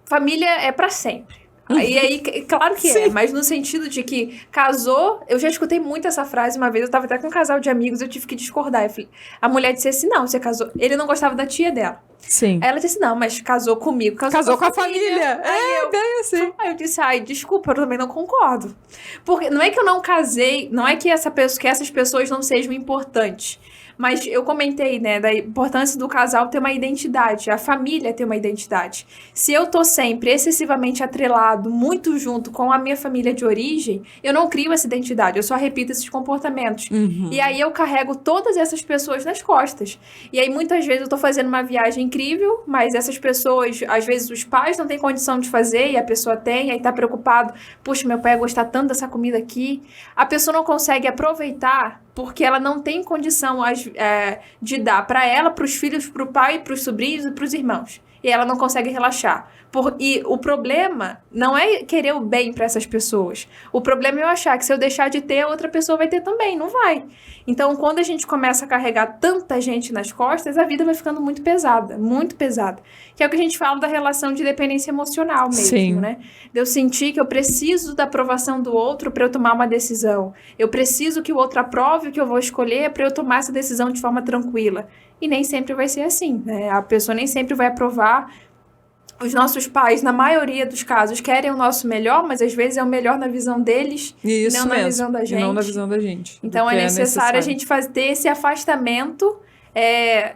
S2: família é pra sempre. E aí, claro que é, mas no sentido de que casou... Eu já escutei muito essa frase uma vez, eu tava até com um casal de amigos, eu tive que discordar. Eu falei, a mulher disse assim, não, você casou... Ele não gostava da tia dela.
S1: Sim.
S2: Aí ela disse, não, mas casou comigo,
S1: casou com a família. Bem assim.
S2: Aí eu disse, desculpa, eu também não concordo. Porque não é que eu não casei, não é que essas pessoas não sejam importantes. Mas eu comentei, né, da importância do casal ter uma identidade, a família ter uma identidade. Se eu tô sempre excessivamente atrelado, muito junto com a minha família de origem, eu não crio essa identidade, eu só repito esses comportamentos. E aí eu carrego todas essas pessoas nas costas. E aí muitas vezes eu tô fazendo uma viagem incrível, mas essas pessoas, às vezes os pais não têm condição de fazer e a pessoa tem, aí tá preocupado, puxa, meu pai ia gostar tanto dessa comida aqui. A pessoa não consegue aproveitar porque ela não tem condição de dar para ela, para os filhos, para o pai, para os sobrinhos e para os irmãos. E ela não consegue relaxar. E o problema não é querer o bem para essas pessoas. O problema é eu achar que se eu deixar de ter, a outra pessoa vai ter também. Não vai. Então, quando a gente começa a carregar tanta gente nas costas, a vida vai ficando muito pesada. Muito pesada. Que é o que a gente fala da relação de dependência emocional mesmo,
S1: Sim.
S2: né? De eu sentir que eu preciso da aprovação do outro para eu tomar uma decisão. Eu preciso que o outro aprove o que eu vou escolher para eu tomar essa decisão de forma tranquila. E nem sempre vai ser assim, né? A pessoa nem sempre vai aprovar. Os nossos pais, na maioria dos casos, querem o nosso melhor, mas às vezes é o melhor na visão deles,
S1: Isso
S2: não
S1: mesmo,
S2: na visão da gente.
S1: E não na visão da gente.
S2: Então é necessário a gente ter esse afastamento.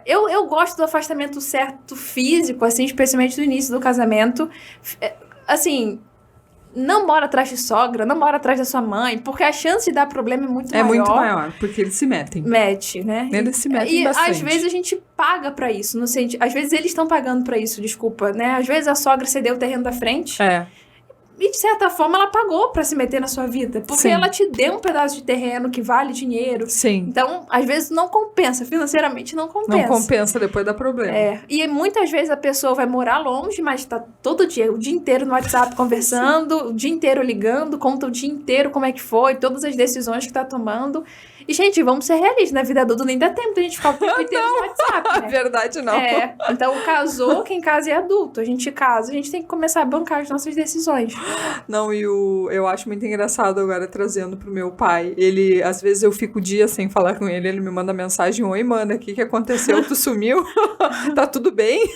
S2: Eu gosto do afastamento certo físico, assim, especialmente no início do casamento. Assim, não mora atrás de sogra, não mora atrás da sua mãe, porque a chance de dar problema é muito maior.
S1: É muito maior, porque eles se metem.
S2: Mete, né?
S1: Eles se metem bastante.
S2: E às vezes a gente paga pra isso, no sentido, às vezes eles estão pagando pra isso, desculpa, né? Às vezes a sogra cedeu o terreno da frente. E, de certa forma, ela pagou pra se meter na sua vida. Porque ela te deu um pedaço de terreno que vale dinheiro.
S1: Sim.
S2: Então, às vezes, não compensa. Financeiramente, não compensa.
S1: Não compensa, depois dá problema.
S2: E muitas vezes a pessoa vai morar longe, mas tá todo dia, o dia inteiro no WhatsApp conversando, o dia inteiro ligando, conta o dia inteiro como é que foi, todas as decisões que tá tomando. E, gente, vamos ser realistas. Na vida adulta nem dá tempo de a gente ficar o tempo inteiro no WhatsApp, né?
S1: Verdade, não.
S2: Então, casou, quem casa é adulto. A gente casa, a gente tem que começar a bancar as nossas decisões.
S1: Não, eu acho muito engraçado agora trazendo pro meu pai. Ele, às vezes eu fico dias sem falar com ele me manda mensagem, oi, mana, o que aconteceu? Tu sumiu? Tá tudo bem?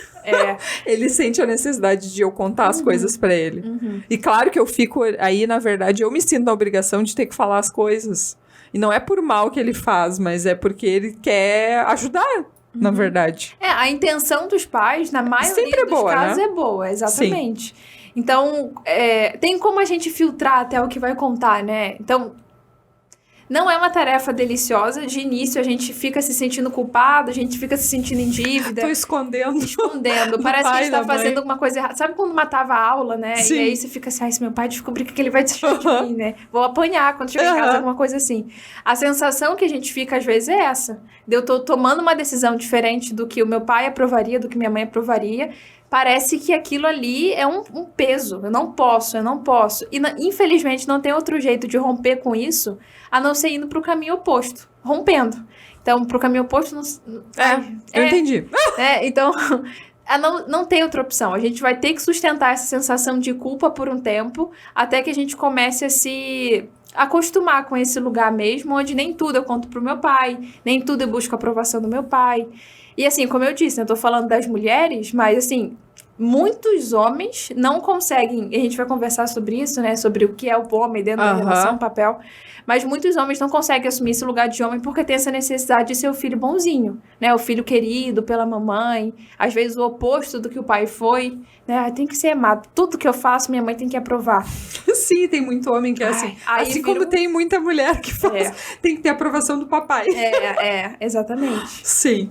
S1: Ele sente a necessidade de eu contar as coisas pra ele. E claro que eu fico aí, na verdade, eu me sinto na obrigação de ter que falar as coisas. E não é por mal que ele faz, mas é porque ele quer ajudar, na verdade.
S2: A intenção dos pais, na maioria dos casos, né? É boa, exatamente. Sim. Então, tem como a gente filtrar até o que vai contar, né? Então, não é uma tarefa deliciosa. De início, a gente fica se sentindo culpado, a gente fica se sentindo em dívida.
S1: Tô escondendo.
S2: Parece que a gente tá fazendo alguma coisa errada. Sabe quando matava a aula, né?
S1: Sim.
S2: E aí você fica assim, se meu pai descobrir que ele vai desistir de mim, né? Vou apanhar quando chegar em casa, alguma coisa assim. A sensação que a gente fica, às vezes, é essa. Eu tô tomando uma decisão diferente do que o meu pai aprovaria, do que minha mãe aprovaria. Parece que aquilo ali é um peso. Eu não posso. E, infelizmente, não tem outro jeito de romper com isso, a não ser indo pro caminho oposto. Rompendo. Então, pro caminho oposto...
S1: Eu entendi.
S2: Então, não tem outra opção. A gente vai ter que sustentar essa sensação de culpa por um tempo, até que a gente comece a se acostumar com esse lugar mesmo, onde nem tudo eu conto pro meu pai, nem tudo eu busco a aprovação do meu pai. E assim, como eu disse, eu tô falando das mulheres, mas assim, muitos homens não conseguem, e a gente vai conversar sobre isso, né, sobre o que é o homem dentro da relação, papel, mas muitos homens não conseguem assumir esse lugar de homem porque tem essa necessidade de ser o filho bonzinho, né, o filho querido pela mamãe, às vezes o oposto do que o pai foi, né, tem que ser amado, tudo que eu faço minha mãe tem que aprovar.
S1: Sim, tem muito homem que é assim, assim como tem muita mulher que faz, tem que ter a aprovação do papai.
S2: Exatamente.
S1: Sim.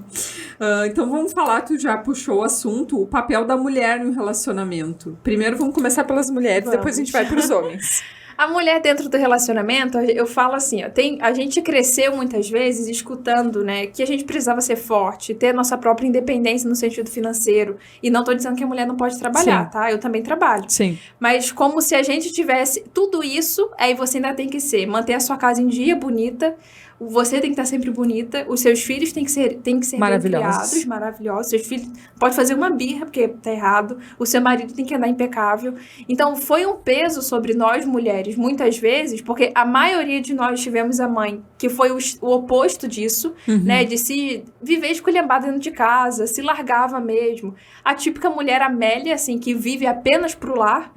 S1: Então vamos falar, tu já puxou o assunto, o papel da mulher no relacionamento. Primeiro vamos começar pelas mulheres, depois a gente vai pros homens.
S2: A mulher dentro do relacionamento, eu falo assim, a gente cresceu muitas vezes escutando, né, que a gente precisava ser forte, ter nossa própria independência no sentido financeiro. E não tô dizendo que a mulher não pode trabalhar, Sim. tá? Eu também trabalho.
S1: Sim.
S2: Mas como se a gente tivesse tudo isso, aí você ainda tem que manter a sua casa em dia, bonita, Você tem que estar sempre bonita, os seus filhos têm que ser bem criados, maravilhosos. Seus filhos pode fazer uma birra, porque tá errado. O seu marido tem que andar impecável. Então, foi um peso sobre nós, mulheres, muitas vezes, porque a maioria de nós tivemos a mãe que foi o oposto disso, né? De se viver esculhambada dentro de casa, se largava mesmo. A típica mulher Amélia, assim, que vive apenas pro lar.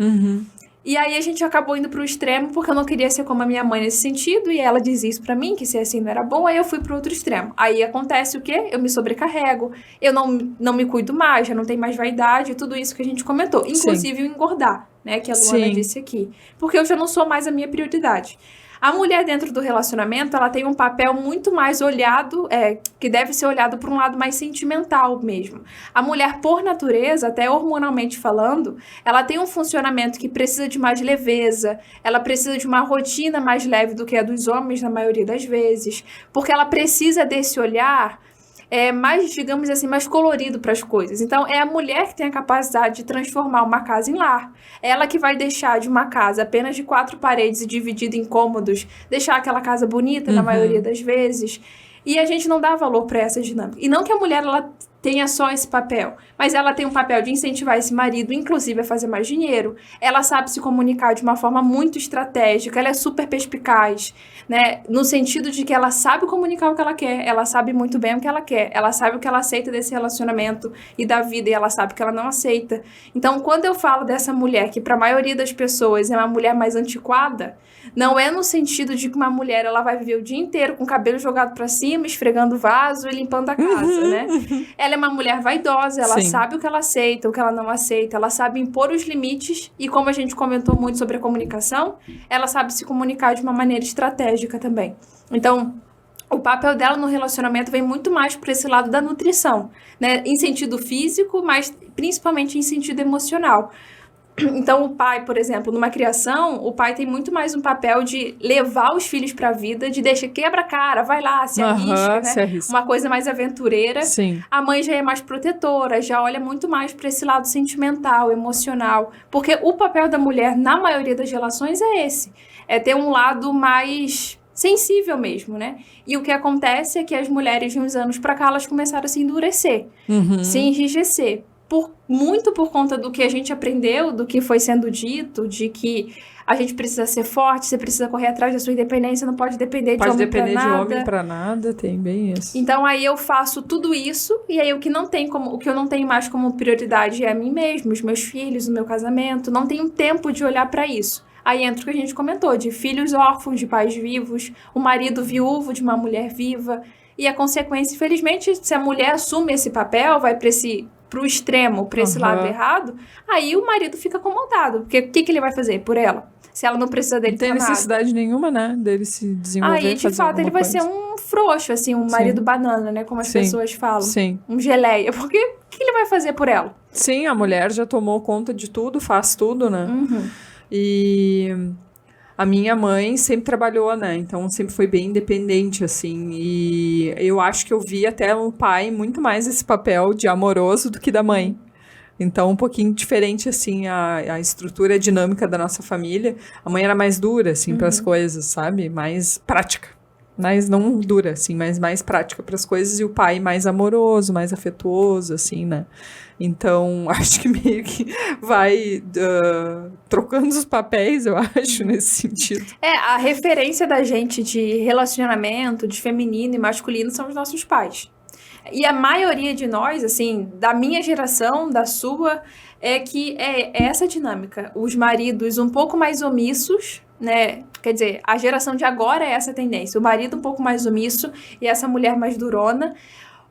S2: E aí a gente acabou indo pro extremo, porque eu não queria ser como a minha mãe nesse sentido, e ela dizia isso pra mim, que ser assim não era bom, aí eu fui pro outro extremo. Aí acontece o quê? Eu me sobrecarrego, eu não me cuido mais, já não tenho mais vaidade, tudo isso que a gente comentou. Inclusive o engordar, né, que a Luana disse aqui. Porque eu já não sou mais a minha prioridade. A mulher dentro do relacionamento, ela tem um papel muito mais olhado, que deve ser olhado por um lado mais sentimental mesmo. A mulher, por natureza, até hormonalmente falando, ela tem um funcionamento que precisa de mais leveza, ela precisa de uma rotina mais leve do que a dos homens na maioria das vezes, porque ela precisa desse olhar mais, digamos assim, mais colorido para as coisas. Então, é a mulher que tem a capacidade de transformar uma casa em lar. Ela que vai deixar de uma casa apenas de 4 paredes e dividida em cômodos, deixar aquela casa bonita na maioria das vezes. E a gente não dá valor para essa dinâmica. E não que a mulher ela tenha só esse papel, mas ela tem um papel de incentivar esse marido, inclusive, a fazer mais dinheiro. Ela sabe se comunicar de uma forma muito estratégica, ela é super perspicaz, né? No sentido de que ela sabe comunicar o que ela quer, ela sabe muito bem o que ela quer, ela sabe o que ela aceita desse relacionamento e da vida, e ela sabe o que ela não aceita. Então, quando eu falo dessa mulher, que para a maioria das pessoas é uma mulher mais antiquada, não é no sentido de que uma mulher ela vai viver o dia inteiro com o cabelo jogado para cima, esfregando o vaso e limpando a casa, né? Ela é uma mulher vaidosa, ela sabe o que ela aceita, o que ela não aceita, ela sabe impor os limites e, como a gente comentou muito sobre a comunicação, ela sabe se comunicar de uma maneira estratégica também. Então, o papel dela no relacionamento vem muito mais por esse lado da nutrição, né? Em sentido físico, mas principalmente em sentido emocional. Então, o pai, por exemplo, numa criação, o pai tem muito mais um papel de levar os filhos para a vida, de deixar quebra a cara, vai lá, se arrisca, né?
S1: Se arrisca.
S2: Uma coisa mais aventureira.
S1: Sim.
S2: A mãe já é mais protetora, já olha muito mais para esse lado sentimental, emocional. Porque o papel da mulher, na maioria das relações, é esse. É ter um lado mais sensível mesmo, né? E o que acontece é que as mulheres, de uns anos para cá, elas começaram a se endurecer, se enrijecer. Muito por conta do que a gente aprendeu, do que foi sendo dito, de que a gente precisa ser forte, você precisa correr atrás da sua independência, não pode depender de homem pra nada.
S1: Pode depender de homem pra nada, tem bem isso.
S2: Então, aí eu faço tudo isso, e aí o que eu não tenho mais como prioridade é a mim mesmo, os meus filhos, o meu casamento, não tenho tempo de olhar pra isso. Aí entra o que a gente comentou, de filhos órfãos, de pais vivos, o marido viúvo de uma mulher viva, e a consequência, infelizmente, se a mulher assume esse papel, vai pro extremo, pra esse lado errado, aí o marido fica acomodado. Porque o que ele vai fazer por ela? Se ela não precisa dele pra nada.
S1: Não tem necessidade nenhuma, né? Dele se desenvolver,
S2: aí, de fato, ele vai ser um frouxo, assim, um marido banana, né? Como as pessoas falam.
S1: Sim.
S2: Um geleia. Porque o que ele vai fazer por ela?
S1: Sim, a mulher já tomou conta de tudo, faz tudo, né? E a minha mãe sempre trabalhou, né? Então, sempre foi bem independente, assim. E eu acho que eu vi até o pai muito mais esse papel de amoroso do que da mãe. Então, um pouquinho diferente, assim, a estrutura dinâmica da nossa família. A mãe era mais dura, assim, para as coisas, sabe? Mais prática. Mas não dura, assim, mas mais prática para as coisas. E o pai mais amoroso, mais afetuoso, assim, né? Então, acho que meio que vai trocando os papéis, eu acho, nesse sentido.
S2: A referência da gente de relacionamento, de feminino e masculino, são os nossos pais. E a maioria de nós, assim, da minha geração, da sua, é que é essa dinâmica. Os maridos um pouco mais omissos, né? Quer dizer, a geração de agora é essa tendência. O marido um pouco mais omisso e essa mulher mais durona.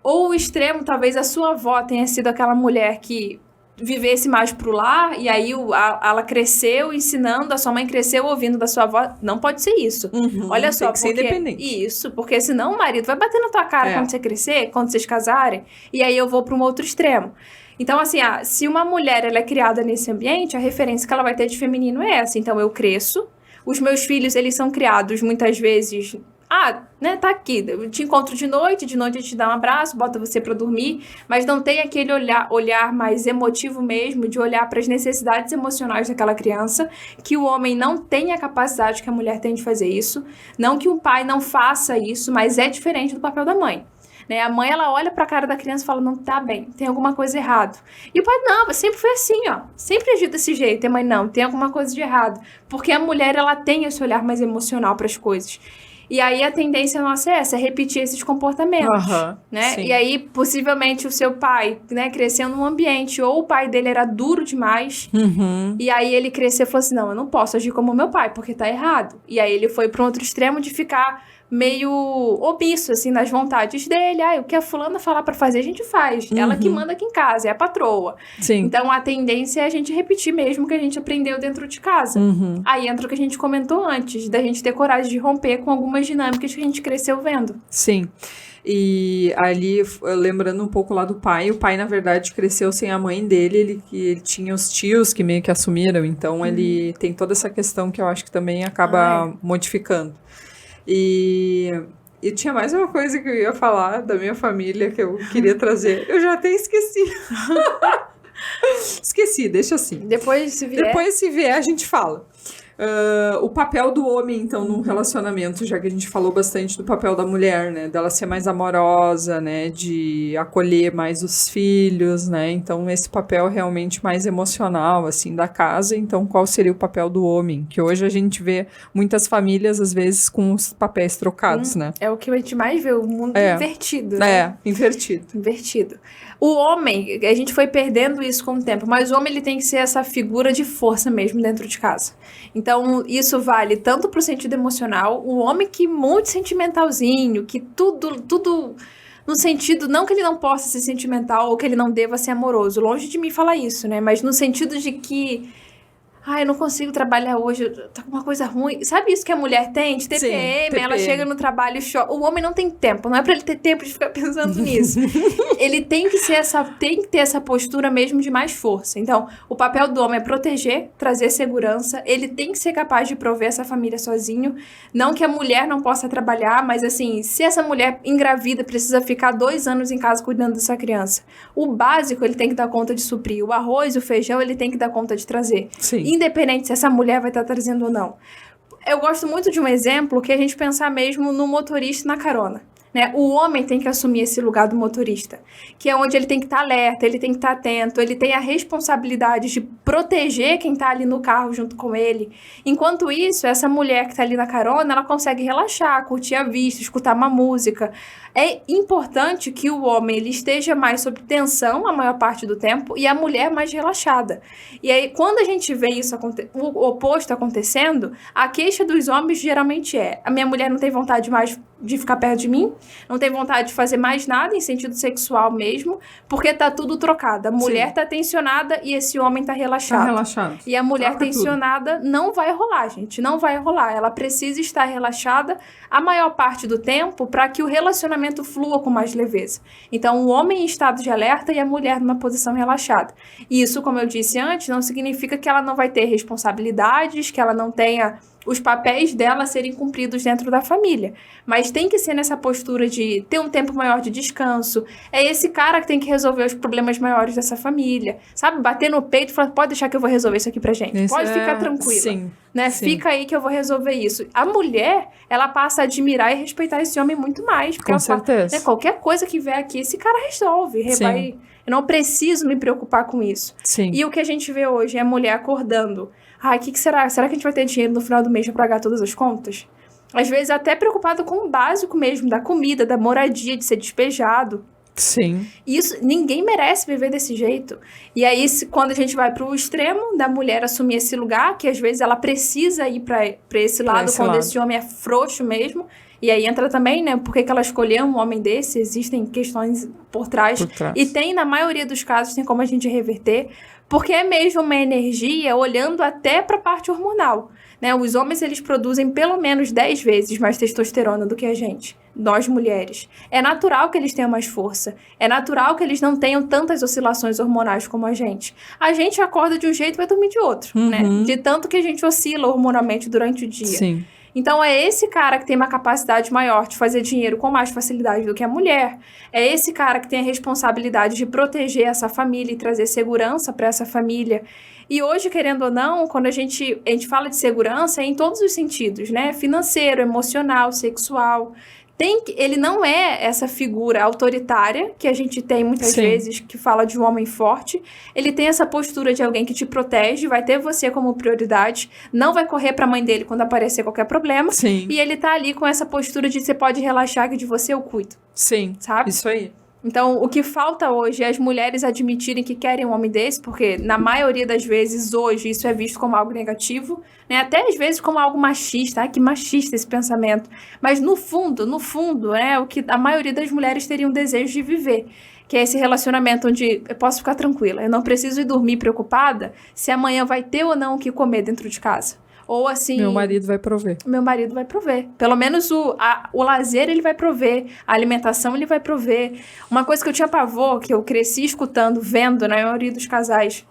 S2: Ou o extremo, talvez a sua avó tenha sido aquela mulher que vivesse mais pro lar, e aí ela cresceu ensinando, a sua mãe cresceu ouvindo da sua avó. Não pode ser isso. Olha só,
S1: tem que ser independente.
S2: Isso, porque senão o marido vai bater na tua cara quando você crescer, quando vocês casarem, e aí eu vou para um outro extremo. Então, assim, se uma mulher ela é criada nesse ambiente, a referência que ela vai ter de feminino é essa. Então, eu cresço, os meus filhos, eles são criados muitas vezes né, tá aqui, eu te encontro de noite eu te dá um abraço, bota você pra dormir, mas não tem aquele olhar mais emotivo mesmo, de olhar para as necessidades emocionais daquela criança, que o homem não tem a capacidade que a mulher tem de fazer isso, não que o pai não faça isso, mas é diferente do papel da mãe. Né? A mãe, ela olha pra cara da criança e fala, não tá bem, tem alguma coisa errado. E o pai, não, sempre foi assim, ó. Sempre agiu desse jeito. E a mãe, não, tem alguma coisa de errado. Porque a mulher, ela tem esse olhar mais emocional pras coisas. E aí, a tendência nossa é essa, é repetir esses comportamentos, né?
S1: Sim.
S2: E aí, possivelmente, o seu pai, né, cresceu num ambiente, ou o pai dele era duro demais, e aí ele cresceu e falou assim, não, eu não posso agir como meu pai, porque tá errado. E aí, ele foi para um outro extremo de ficar meio omisso, assim, nas vontades dele. O que a fulana falar pra fazer, a gente faz. Ela que manda aqui em casa, é a patroa.
S1: Sim.
S2: Então, a tendência é a gente repetir mesmo o que a gente aprendeu dentro de casa. Aí entra o que a gente comentou antes, da gente ter coragem de romper com algumas dinâmicas que a gente cresceu vendo.
S1: Sim. E ali, lembrando um pouco lá do pai, o pai, na verdade, cresceu sem a mãe dele, ele tinha os tios que meio que assumiram, então ele tem toda essa questão que eu acho que também acaba modificando. E tinha mais uma coisa que eu ia falar da minha família que eu queria trazer. Eu já até esqueci. Esqueci, deixa assim.
S2: Depois, se
S1: vier, a gente fala. O papel do homem, então, num relacionamento, já que a gente falou bastante do papel da mulher, né? Dela ser mais amorosa, né? De acolher mais os filhos, né? Então, esse papel realmente mais emocional, assim, da casa. Então, qual seria o papel do homem? Que hoje a gente vê muitas famílias, às vezes, com os papéis trocados, né?
S2: É o que a gente mais vê, o mundo invertido, né? Invertido. O homem, a gente foi perdendo isso com o tempo, mas o homem, ele tem que ser essa figura de força mesmo dentro de casa. Então, isso vale tanto pro sentido emocional, o homem que é muito sentimentalzinho, que tudo no sentido, não que ele não possa ser sentimental ou que ele não deva ser amoroso, longe de mim falar isso, né? Mas no sentido de que eu não consigo trabalhar hoje, tá com uma coisa ruim. Sabe isso que a mulher tem? De TPM, ela chega no trabalho e chora. O homem não tem tempo, não é pra ele ter tempo de ficar pensando nisso. Ele tem que ter essa postura mesmo de mais força. Então, o papel do homem é proteger, trazer segurança. Ele tem que ser capaz de prover essa família sozinho. Não que a mulher não possa trabalhar, mas assim, se essa mulher engravida precisa ficar 2 anos em casa cuidando dessa criança, o básico ele tem que dar conta de suprir. O arroz, o feijão, ele tem que dar conta de trazer.
S1: Sim.
S2: Independente se essa mulher vai estar trazendo ou não. Eu gosto muito de um exemplo que a gente pensar mesmo no motorista na carona. Né? O homem tem que assumir esse lugar do motorista, que é onde ele tem que estar alerta, ele tem que estar atento, ele tem a responsabilidade de proteger quem está ali no carro junto com ele. Enquanto isso, essa mulher que está ali na carona, ela consegue relaxar, curtir a vista, escutar uma música. É importante que o homem ele esteja mais sob tensão a maior parte do tempo e a mulher mais relaxada. E aí, quando a gente vê isso o oposto acontecendo, a queixa dos homens geralmente é: a minha mulher não tem vontade mais de ficar perto de mim, não tem vontade de fazer mais nada em sentido sexual mesmo, porque tá tudo trocado. A mulher tá tensionada e esse homem tá relaxado.
S1: Tá relaxado.
S2: E a mulher tensionada não vai rolar, gente, não vai rolar. Ela precisa estar relaxada a maior parte do tempo para que o relacionamento flua com mais leveza. Então, o homem em estado de alerta e a mulher numa posição relaxada. E isso, como eu disse antes, não significa que ela não vai ter responsabilidades, que ela não tenha os papéis dela serem cumpridos dentro da família. Mas tem que ser nessa postura de ter um tempo maior de descanso. É esse cara que tem que resolver os problemas maiores dessa família. Sabe? Bater no peito e falar, pode deixar que eu vou resolver isso aqui pra gente. Pode ficar tranquila.
S1: Sim.
S2: Né?
S1: Sim.
S2: Fica aí que eu vou resolver isso. A mulher, ela passa a admirar e respeitar esse homem muito mais. Porque
S1: com certeza.
S2: Fala, né, qualquer coisa que vier aqui, esse cara resolve. Eu não preciso me preocupar com isso.
S1: Sim.
S2: E o que a gente vê hoje é a mulher acordando. O que será? Será que a gente vai ter dinheiro no final do mês para pagar todas as contas? Às vezes até preocupado com o básico mesmo, da comida, da moradia, de ser despejado.
S1: Sim.
S2: Isso, ninguém merece viver desse jeito. E aí, quando a gente vai pro extremo da mulher assumir esse lugar, que às vezes ela precisa ir pra esse lado, quando esse homem é frouxo mesmo. E aí entra também, né, por que ela escolheu um homem desse, existem questões por trás. E tem, na maioria dos casos, tem como a gente reverter, porque é mesmo uma energia olhando até para a parte hormonal. Né? Os homens, eles produzem pelo menos 10 vezes mais testosterona do que a gente, nós mulheres. É natural que eles tenham mais força. É natural que eles não tenham tantas oscilações hormonais como a gente. A gente acorda de um jeito e vai dormir de outro, né? De tanto que a gente oscila hormonalmente durante o dia.
S1: Sim.
S2: Então, é esse cara que tem uma capacidade maior de fazer dinheiro com mais facilidade do que a mulher. É esse cara que tem a responsabilidade de proteger essa família e trazer segurança para essa família. E hoje, querendo ou não, quando a gente fala de segurança, é em todos os sentidos, né? Financeiro, emocional, sexual. Ele não é essa figura autoritária que a gente tem muitas vezes, que fala de um homem forte. Ele tem essa postura de alguém que te protege, vai ter você como prioridade, não vai correr pra mãe dele quando aparecer qualquer problema.
S1: Sim.
S2: E ele tá ali com essa postura de você pode relaxar que de você eu cuido.
S1: Sim,
S2: sabe?
S1: Isso aí.
S2: Então, o que falta hoje é as mulheres admitirem que querem um homem desse, porque na maioria das vezes, hoje, isso é visto como algo negativo, né? Até às vezes como algo machista. Ai, que machista esse pensamento. Mas no fundo, né? O que a maioria das mulheres teriam desejo de viver. Que é esse relacionamento onde eu posso ficar tranquila. Eu não preciso ir dormir preocupada se amanhã vai ter ou não o que comer dentro de casa. Ou assim...
S1: Meu marido vai prover.
S2: Meu marido vai prover. Pelo menos o lazer ele vai prover. A alimentação ele vai prover. Uma coisa que eu tinha pavor, que eu cresci escutando, vendo na maioria dos casais.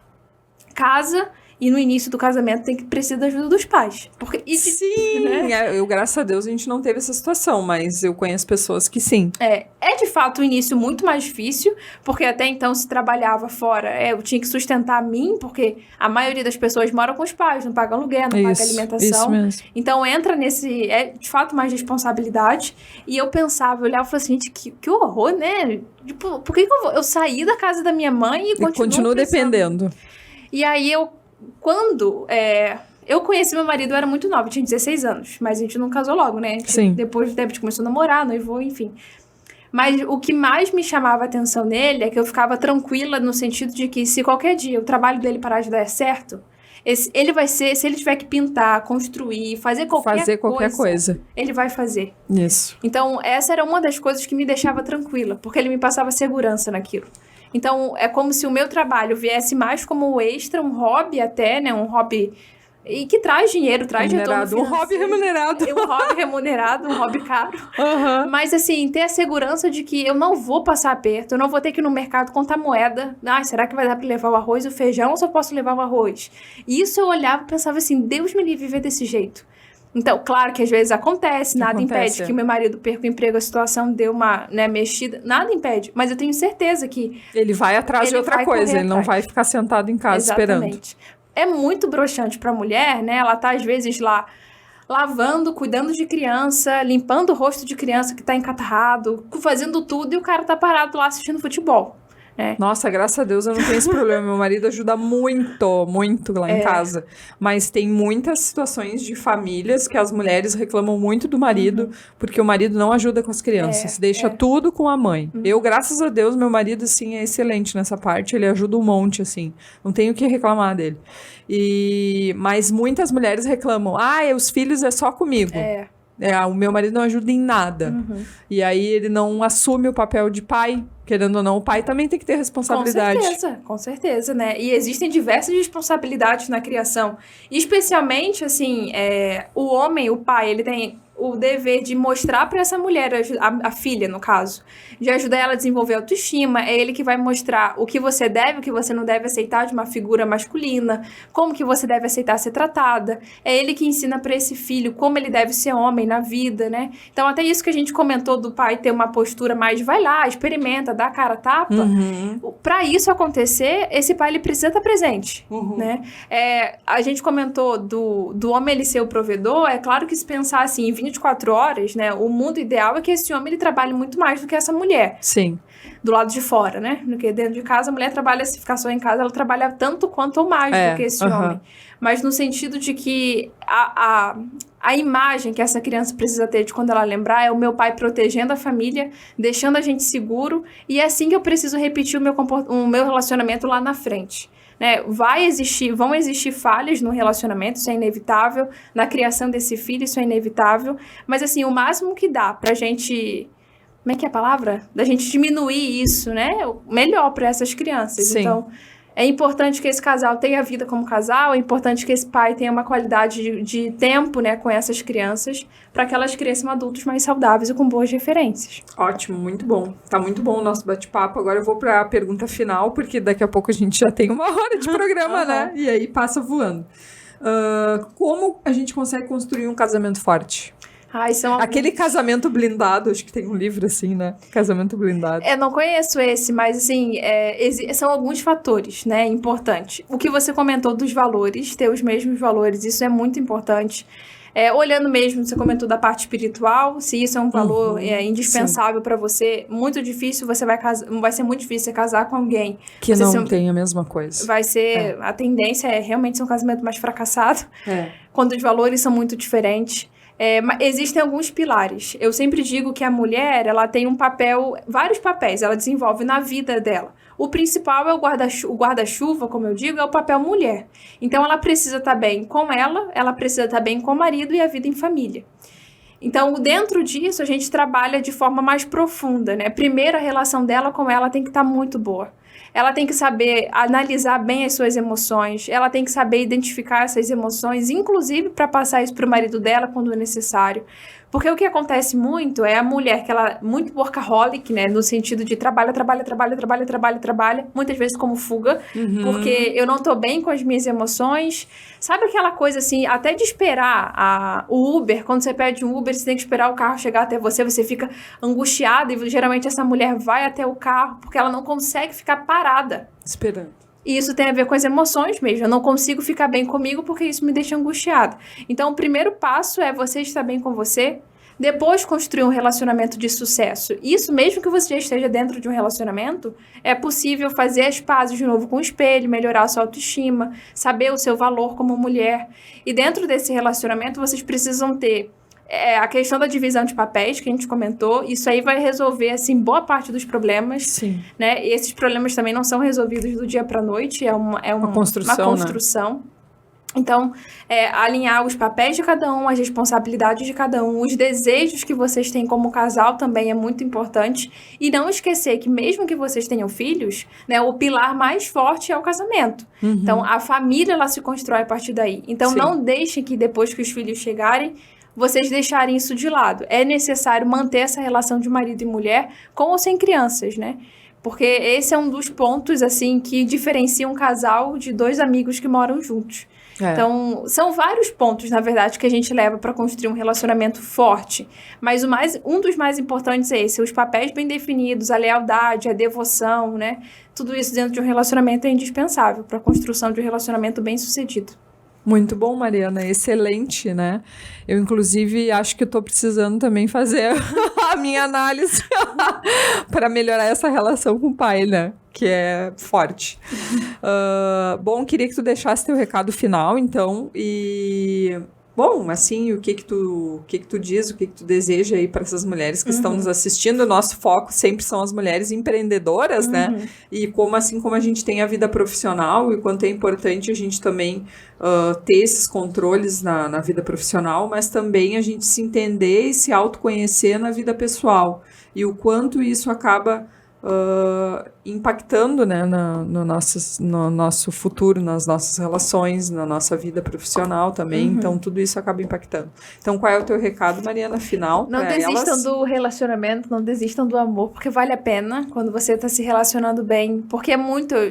S2: Casa... E no início do casamento precisa da ajuda dos pais.
S1: Sim, né? Eu, graças a Deus, a gente não teve essa situação, mas eu conheço pessoas que sim.
S2: É de fato o início muito mais difícil, porque até então se trabalhava fora, eu tinha que sustentar a mim, porque a maioria das pessoas moram com os pais, não paga aluguel, não paga alimentação.
S1: Isso mesmo.
S2: Então entra nesse, de fato mais responsabilidade, e eu pensava, eu olhava e falava assim, gente, que horror, né? Tipo, por que eu saí da casa da minha mãe e continuo
S1: dependendo?
S2: E aí quando eu conheci meu marido, eu era muito nova, eu tinha 16 anos, mas a gente não casou logo, né?
S1: Sim.
S2: Depois a gente começou a namorar, noivou, enfim. Mas o que mais me chamava a atenção nele é que eu ficava tranquila no sentido de que se qualquer dia o trabalho dele parar de dar certo, ele vai ser, se ele tiver que pintar, construir, fazer qualquer coisa, ele vai fazer.
S1: Isso.
S2: Então, essa era uma das coisas que me deixava tranquila, porque ele me passava segurança naquilo. Então, é como se o meu trabalho viesse mais como um extra, um hobby até, né? Um hobby... E que traz dinheiro, traz retorno financeiro.
S1: Um hobby remunerado.
S2: Um hobby remunerado, um hobby caro.
S1: Uhum.
S2: Mas, assim, ter a segurança de que eu não vou passar aperto, eu não vou ter que ir no mercado contar moeda. Será que vai dar pra levar o arroz e o feijão ou só posso levar o arroz? E isso eu olhava e pensava assim, Deus me livre viver desse jeito. Então, claro que às vezes acontece, nada impede que o meu marido perca o emprego, a situação deu uma mexida, nada impede, mas eu tenho certeza que...
S1: Ele vai atrás de outra coisa, ele não vai ficar sentado em casa esperando.
S2: É muito broxante pra mulher, né? Ela tá às vezes lá lavando, cuidando de criança, limpando o rosto de criança que tá encatarrado, fazendo tudo, e o cara tá parado lá assistindo futebol.
S1: Nossa, graças a Deus eu não tenho esse problema. Meu marido ajuda muito, muito lá em casa. Mas tem muitas situações de famílias que as mulheres reclamam muito do marido, porque o marido não ajuda com as crianças. Deixa tudo com a mãe. Eu, graças a Deus, meu marido, assim, é excelente nessa parte. Ele ajuda um monte, assim. Não tenho o que reclamar dele. Mas muitas mulheres reclamam. Os filhos é só comigo. O meu marido não ajuda em nada. E aí ele não assume o papel de pai. Querendo ou não, o pai também tem que ter responsabilidade.
S2: Com certeza, né? E existem diversas responsabilidades na criação. E especialmente, assim, o homem, o pai, ele tem o dever de mostrar para essa mulher, a filha, no caso, de ajudar ela a desenvolver autoestima. É ele que vai mostrar o que você deve, o que você não deve aceitar de uma figura masculina, como que você deve aceitar ser tratada. É ele que ensina para esse filho como ele deve ser homem na vida, né? Então, até isso que a gente comentou do pai ter uma postura mais, vai lá, experimenta, dá a cara a tapa. Para isso acontecer, esse pai, ele precisa estar presente, né? A gente comentou do homem ele ser o provedor. É claro que se pensar assim, em 24 horas, né? O mundo ideal é que esse homem ele trabalhe muito mais do que essa mulher.
S1: Sim.
S2: Do lado de fora, né? Porque dentro de casa, a mulher trabalha, se ficar só em casa, ela trabalha tanto quanto ou mais do que esse homem. Mas no sentido de que a imagem que essa criança precisa ter de quando ela lembrar é o meu pai protegendo a família, deixando a gente seguro, e é assim que eu preciso repetir o meu relacionamento lá na frente. Né? Vão existir falhas no relacionamento, isso é inevitável, na criação desse filho, isso é inevitável, mas assim, o máximo que dá pra gente, como é que é a palavra? Da gente diminuir isso, né? Melhor para essas crianças.
S1: Sim.
S2: Então, é importante que esse casal tenha vida como casal, é importante que esse pai tenha uma qualidade de tempo, né, com essas crianças, para que elas cresçam adultos mais saudáveis e com boas referências.
S1: Ótimo, muito bom. Tá muito bom o nosso bate-papo. Agora eu vou para a pergunta final, porque daqui a pouco a gente já tem 1 hora de programa, né? E aí passa voando. Como a gente consegue construir um casamento forte? Aquele casamento blindado, acho que tem um livro assim, né? Casamento blindado.
S2: Não conheço esse, mas assim, são alguns fatores, né? Importante. O que você comentou dos valores, ter os mesmos valores, isso é muito importante. Olhando mesmo, você comentou da parte espiritual, se isso é um valor indispensável para você, muito difícil vai ser muito difícil você casar com alguém
S1: que não tem a mesma coisa.
S2: Vai ser, a tendência é realmente ser um casamento mais fracassado, quando os valores são muito diferentes. Mas existem alguns pilares. Eu sempre digo que a mulher, ela tem vários papéis, ela desenvolve na vida dela. O principal é o guarda-chuva, como eu digo, é o papel mulher. Então, ela precisa estar bem com ela precisa estar bem com o marido e a vida em família. Então, dentro disso, a gente trabalha de forma mais profunda, né? Primeiro, a relação dela com ela tem que estar muito boa. Ela tem que saber analisar bem as suas emoções, ela tem que saber identificar essas emoções, inclusive para passar isso para o marido dela quando é necessário. Porque o que acontece muito é a mulher que ela é muito workaholic, né? No sentido de trabalha, muitas vezes como fuga, porque eu não tô bem com as minhas emoções. Sabe aquela coisa assim, até de esperar o Uber, quando você pede um Uber, você tem que esperar o carro chegar até você, você fica angustiada e geralmente essa mulher vai até o carro porque ela não consegue ficar parada.
S1: Esperando.
S2: E isso tem a ver com as emoções mesmo. Eu não consigo ficar bem comigo porque isso me deixa angustiada. Então, o primeiro passo é você estar bem com você. Depois, construir um relacionamento de sucesso. Isso, mesmo que você já esteja dentro de um relacionamento, é possível fazer as pazes de novo com o espelho, melhorar a sua autoestima, saber o seu valor como mulher. E dentro desse relacionamento, vocês precisam ter a questão da divisão de papéis, que a gente comentou. Isso aí vai resolver, assim, boa parte dos problemas.
S1: Sim.
S2: Né? E esses problemas também não são resolvidos do dia para a noite. É uma construção. Né? Então, alinhar os papéis de cada um, as responsabilidades de cada um, os desejos que vocês têm como casal também é muito importante. E não esquecer que mesmo que vocês tenham filhos, né, o pilar mais forte é o casamento. Então, a família, ela se constrói a partir daí. Então, não deixem que depois que os filhos chegarem, vocês deixarem isso de lado. É necessário manter essa relação de marido e mulher com ou sem crianças, né? Porque esse é um dos pontos, assim, que diferencia um casal de dois amigos que moram juntos. Então, são vários pontos, na verdade, que a gente leva para construir um relacionamento forte. Mas um dos mais importantes é esse, os papéis bem definidos, a lealdade, a devoção, né? Tudo isso dentro de um relacionamento é indispensável para a construção de um relacionamento bem-sucedido.
S1: Muito bom, Mariana. Excelente, né? Eu, inclusive, acho que estou precisando também fazer a minha análise para melhorar essa relação com o pai, né? Que é forte. Bom, queria que tu deixasse teu recado final, então, e... Bom, assim, o que tu diz, o que tu deseja aí para essas mulheres que estão nos assistindo? O nosso foco sempre são as mulheres empreendedoras, né? E como a gente tem a vida profissional e quanto é importante a gente também ter esses controles na vida profissional, mas também a gente se entender e se autoconhecer na vida pessoal. E o quanto isso acaba impactando, né, no nosso futuro, nas nossas relações, na nossa vida profissional também. Então, tudo isso acaba impactando. Então, qual é o teu recado, Mariana, final?
S2: Não desistam do relacionamento, não desistam do amor, porque vale a pena quando você está se relacionando bem. Porque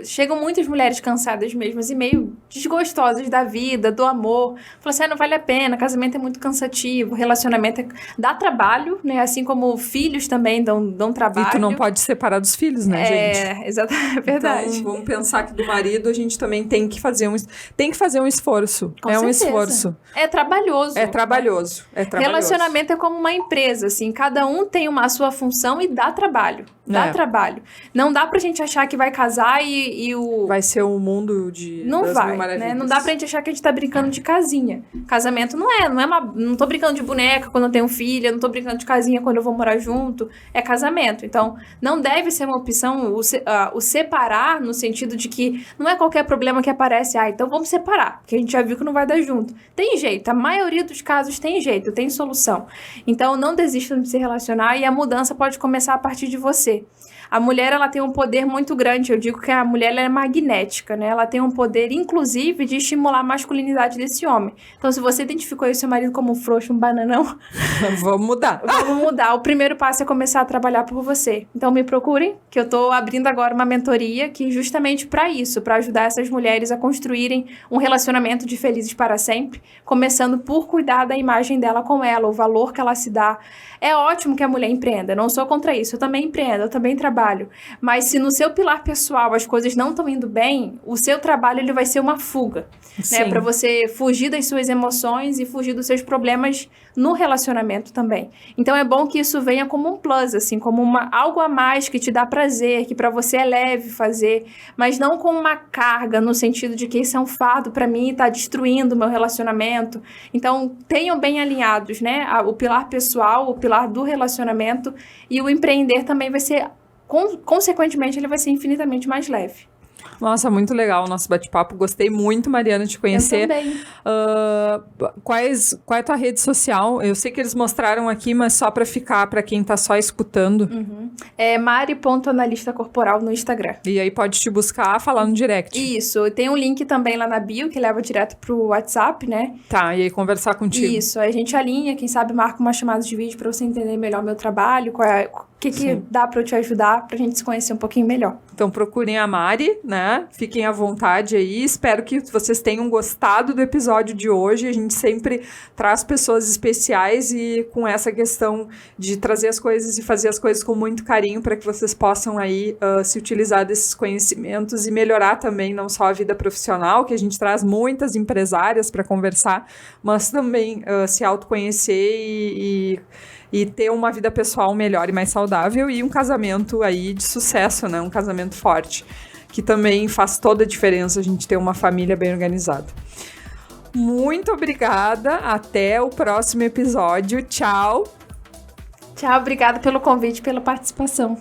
S2: chegam muitas mulheres cansadas mesmo, e meio desgostosas da vida, do amor. Falam assim, não vale a pena, casamento é muito cansativo, relacionamento dá trabalho, né? Assim como filhos também dão trabalho.
S1: E tu não pode separar dos filhos, né, gente?
S2: Exatamente, é verdade.
S1: Então, vamos pensar que do marido a gente também tem que fazer um esforço.
S2: Com certeza.
S1: Um esforço.
S2: É trabalhoso.
S1: É trabalhoso.
S2: Relacionamento é como uma empresa, assim, cada um tem a sua função e dá trabalho. Dá trabalho. Não dá pra gente achar que vai casar e o...
S1: Vai ser um mundo
S2: Não vai, né? Não dá pra gente achar que a gente tá brincando de casinha. Casamento não tô brincando de boneca quando eu tenho filha, não tô brincando de casinha quando eu vou morar junto. É casamento. Então, não deve ser uma opção o separar no sentido de que não é qualquer problema que aparece, então vamos separar, porque a gente já viu que não vai dar junto. Tem jeito, a maioria dos casos tem jeito, tem solução. Então, não desistam de se relacionar e a mudança pode começar a partir de você. A mulher, ela tem um poder muito grande. Eu digo que a mulher, ela é magnética, né? Ela tem um poder, inclusive, de estimular a masculinidade desse homem. Então, se você identificou aí o seu marido como um frouxo, um bananão...
S1: Vamos mudar.
S2: Vamos mudar. O primeiro passo é começar a trabalhar por você. Então, me procurem, que eu tô abrindo agora uma mentoria que justamente para isso, para ajudar essas mulheres a construírem um relacionamento de felizes para sempre, começando por cuidar da imagem dela com ela, o valor que ela se dá. É ótimo que a mulher empreenda, não sou contra isso, eu também empreendo, eu também trabalho. Mas se no seu pilar pessoal as coisas não estão indo bem, o seu trabalho ele vai ser uma fuga, né? Para você fugir das suas emoções e fugir dos seus problemas no relacionamento também. Então é bom que isso venha como um plus, assim, como algo a mais que te dá prazer, que para você é leve fazer, mas não com uma carga no sentido de que isso é um fardo para mim e tá destruindo o meu relacionamento. Então tenham bem alinhados, né? O pilar pessoal, o pilar do relacionamento, e o empreender também vai ser, consequentemente, ele vai ser infinitamente mais leve.
S1: Nossa, muito legal o nosso bate-papo. Gostei muito, Mariana, de conhecer.
S2: Eu também.
S1: Qual é a tua rede social? Eu sei que eles mostraram aqui, mas só para ficar, para quem tá só escutando.
S2: É mari.analista corporal no Instagram.
S1: E aí pode te buscar, falar no direct.
S2: Isso. Tem um link também lá na bio, que leva direto pro WhatsApp, né?
S1: Tá, e aí conversar contigo.
S2: Isso. Aí a gente alinha, quem sabe marca uma chamada de vídeo para você entender melhor meu trabalho, o que dá para eu te ajudar, pra gente se conhecer um pouquinho melhor.
S1: Então procurem a Mari, né? Fiquem à vontade aí. Espero que vocês tenham gostado do episódio de hoje. A gente sempre traz pessoas especiais e com essa questão de trazer as coisas e fazer as coisas com muito carinho para que vocês possam aí se utilizar desses conhecimentos e melhorar também não só a vida profissional, que a gente traz muitas empresárias para conversar, mas também se autoconhecer e ter uma vida pessoal melhor e mais saudável e um casamento aí de sucesso, né? Um casamento forte, que também faz toda a diferença a gente ter uma família bem organizada. Muito obrigada, até o próximo episódio, tchau!
S2: Tchau, obrigada pelo convite, pela participação.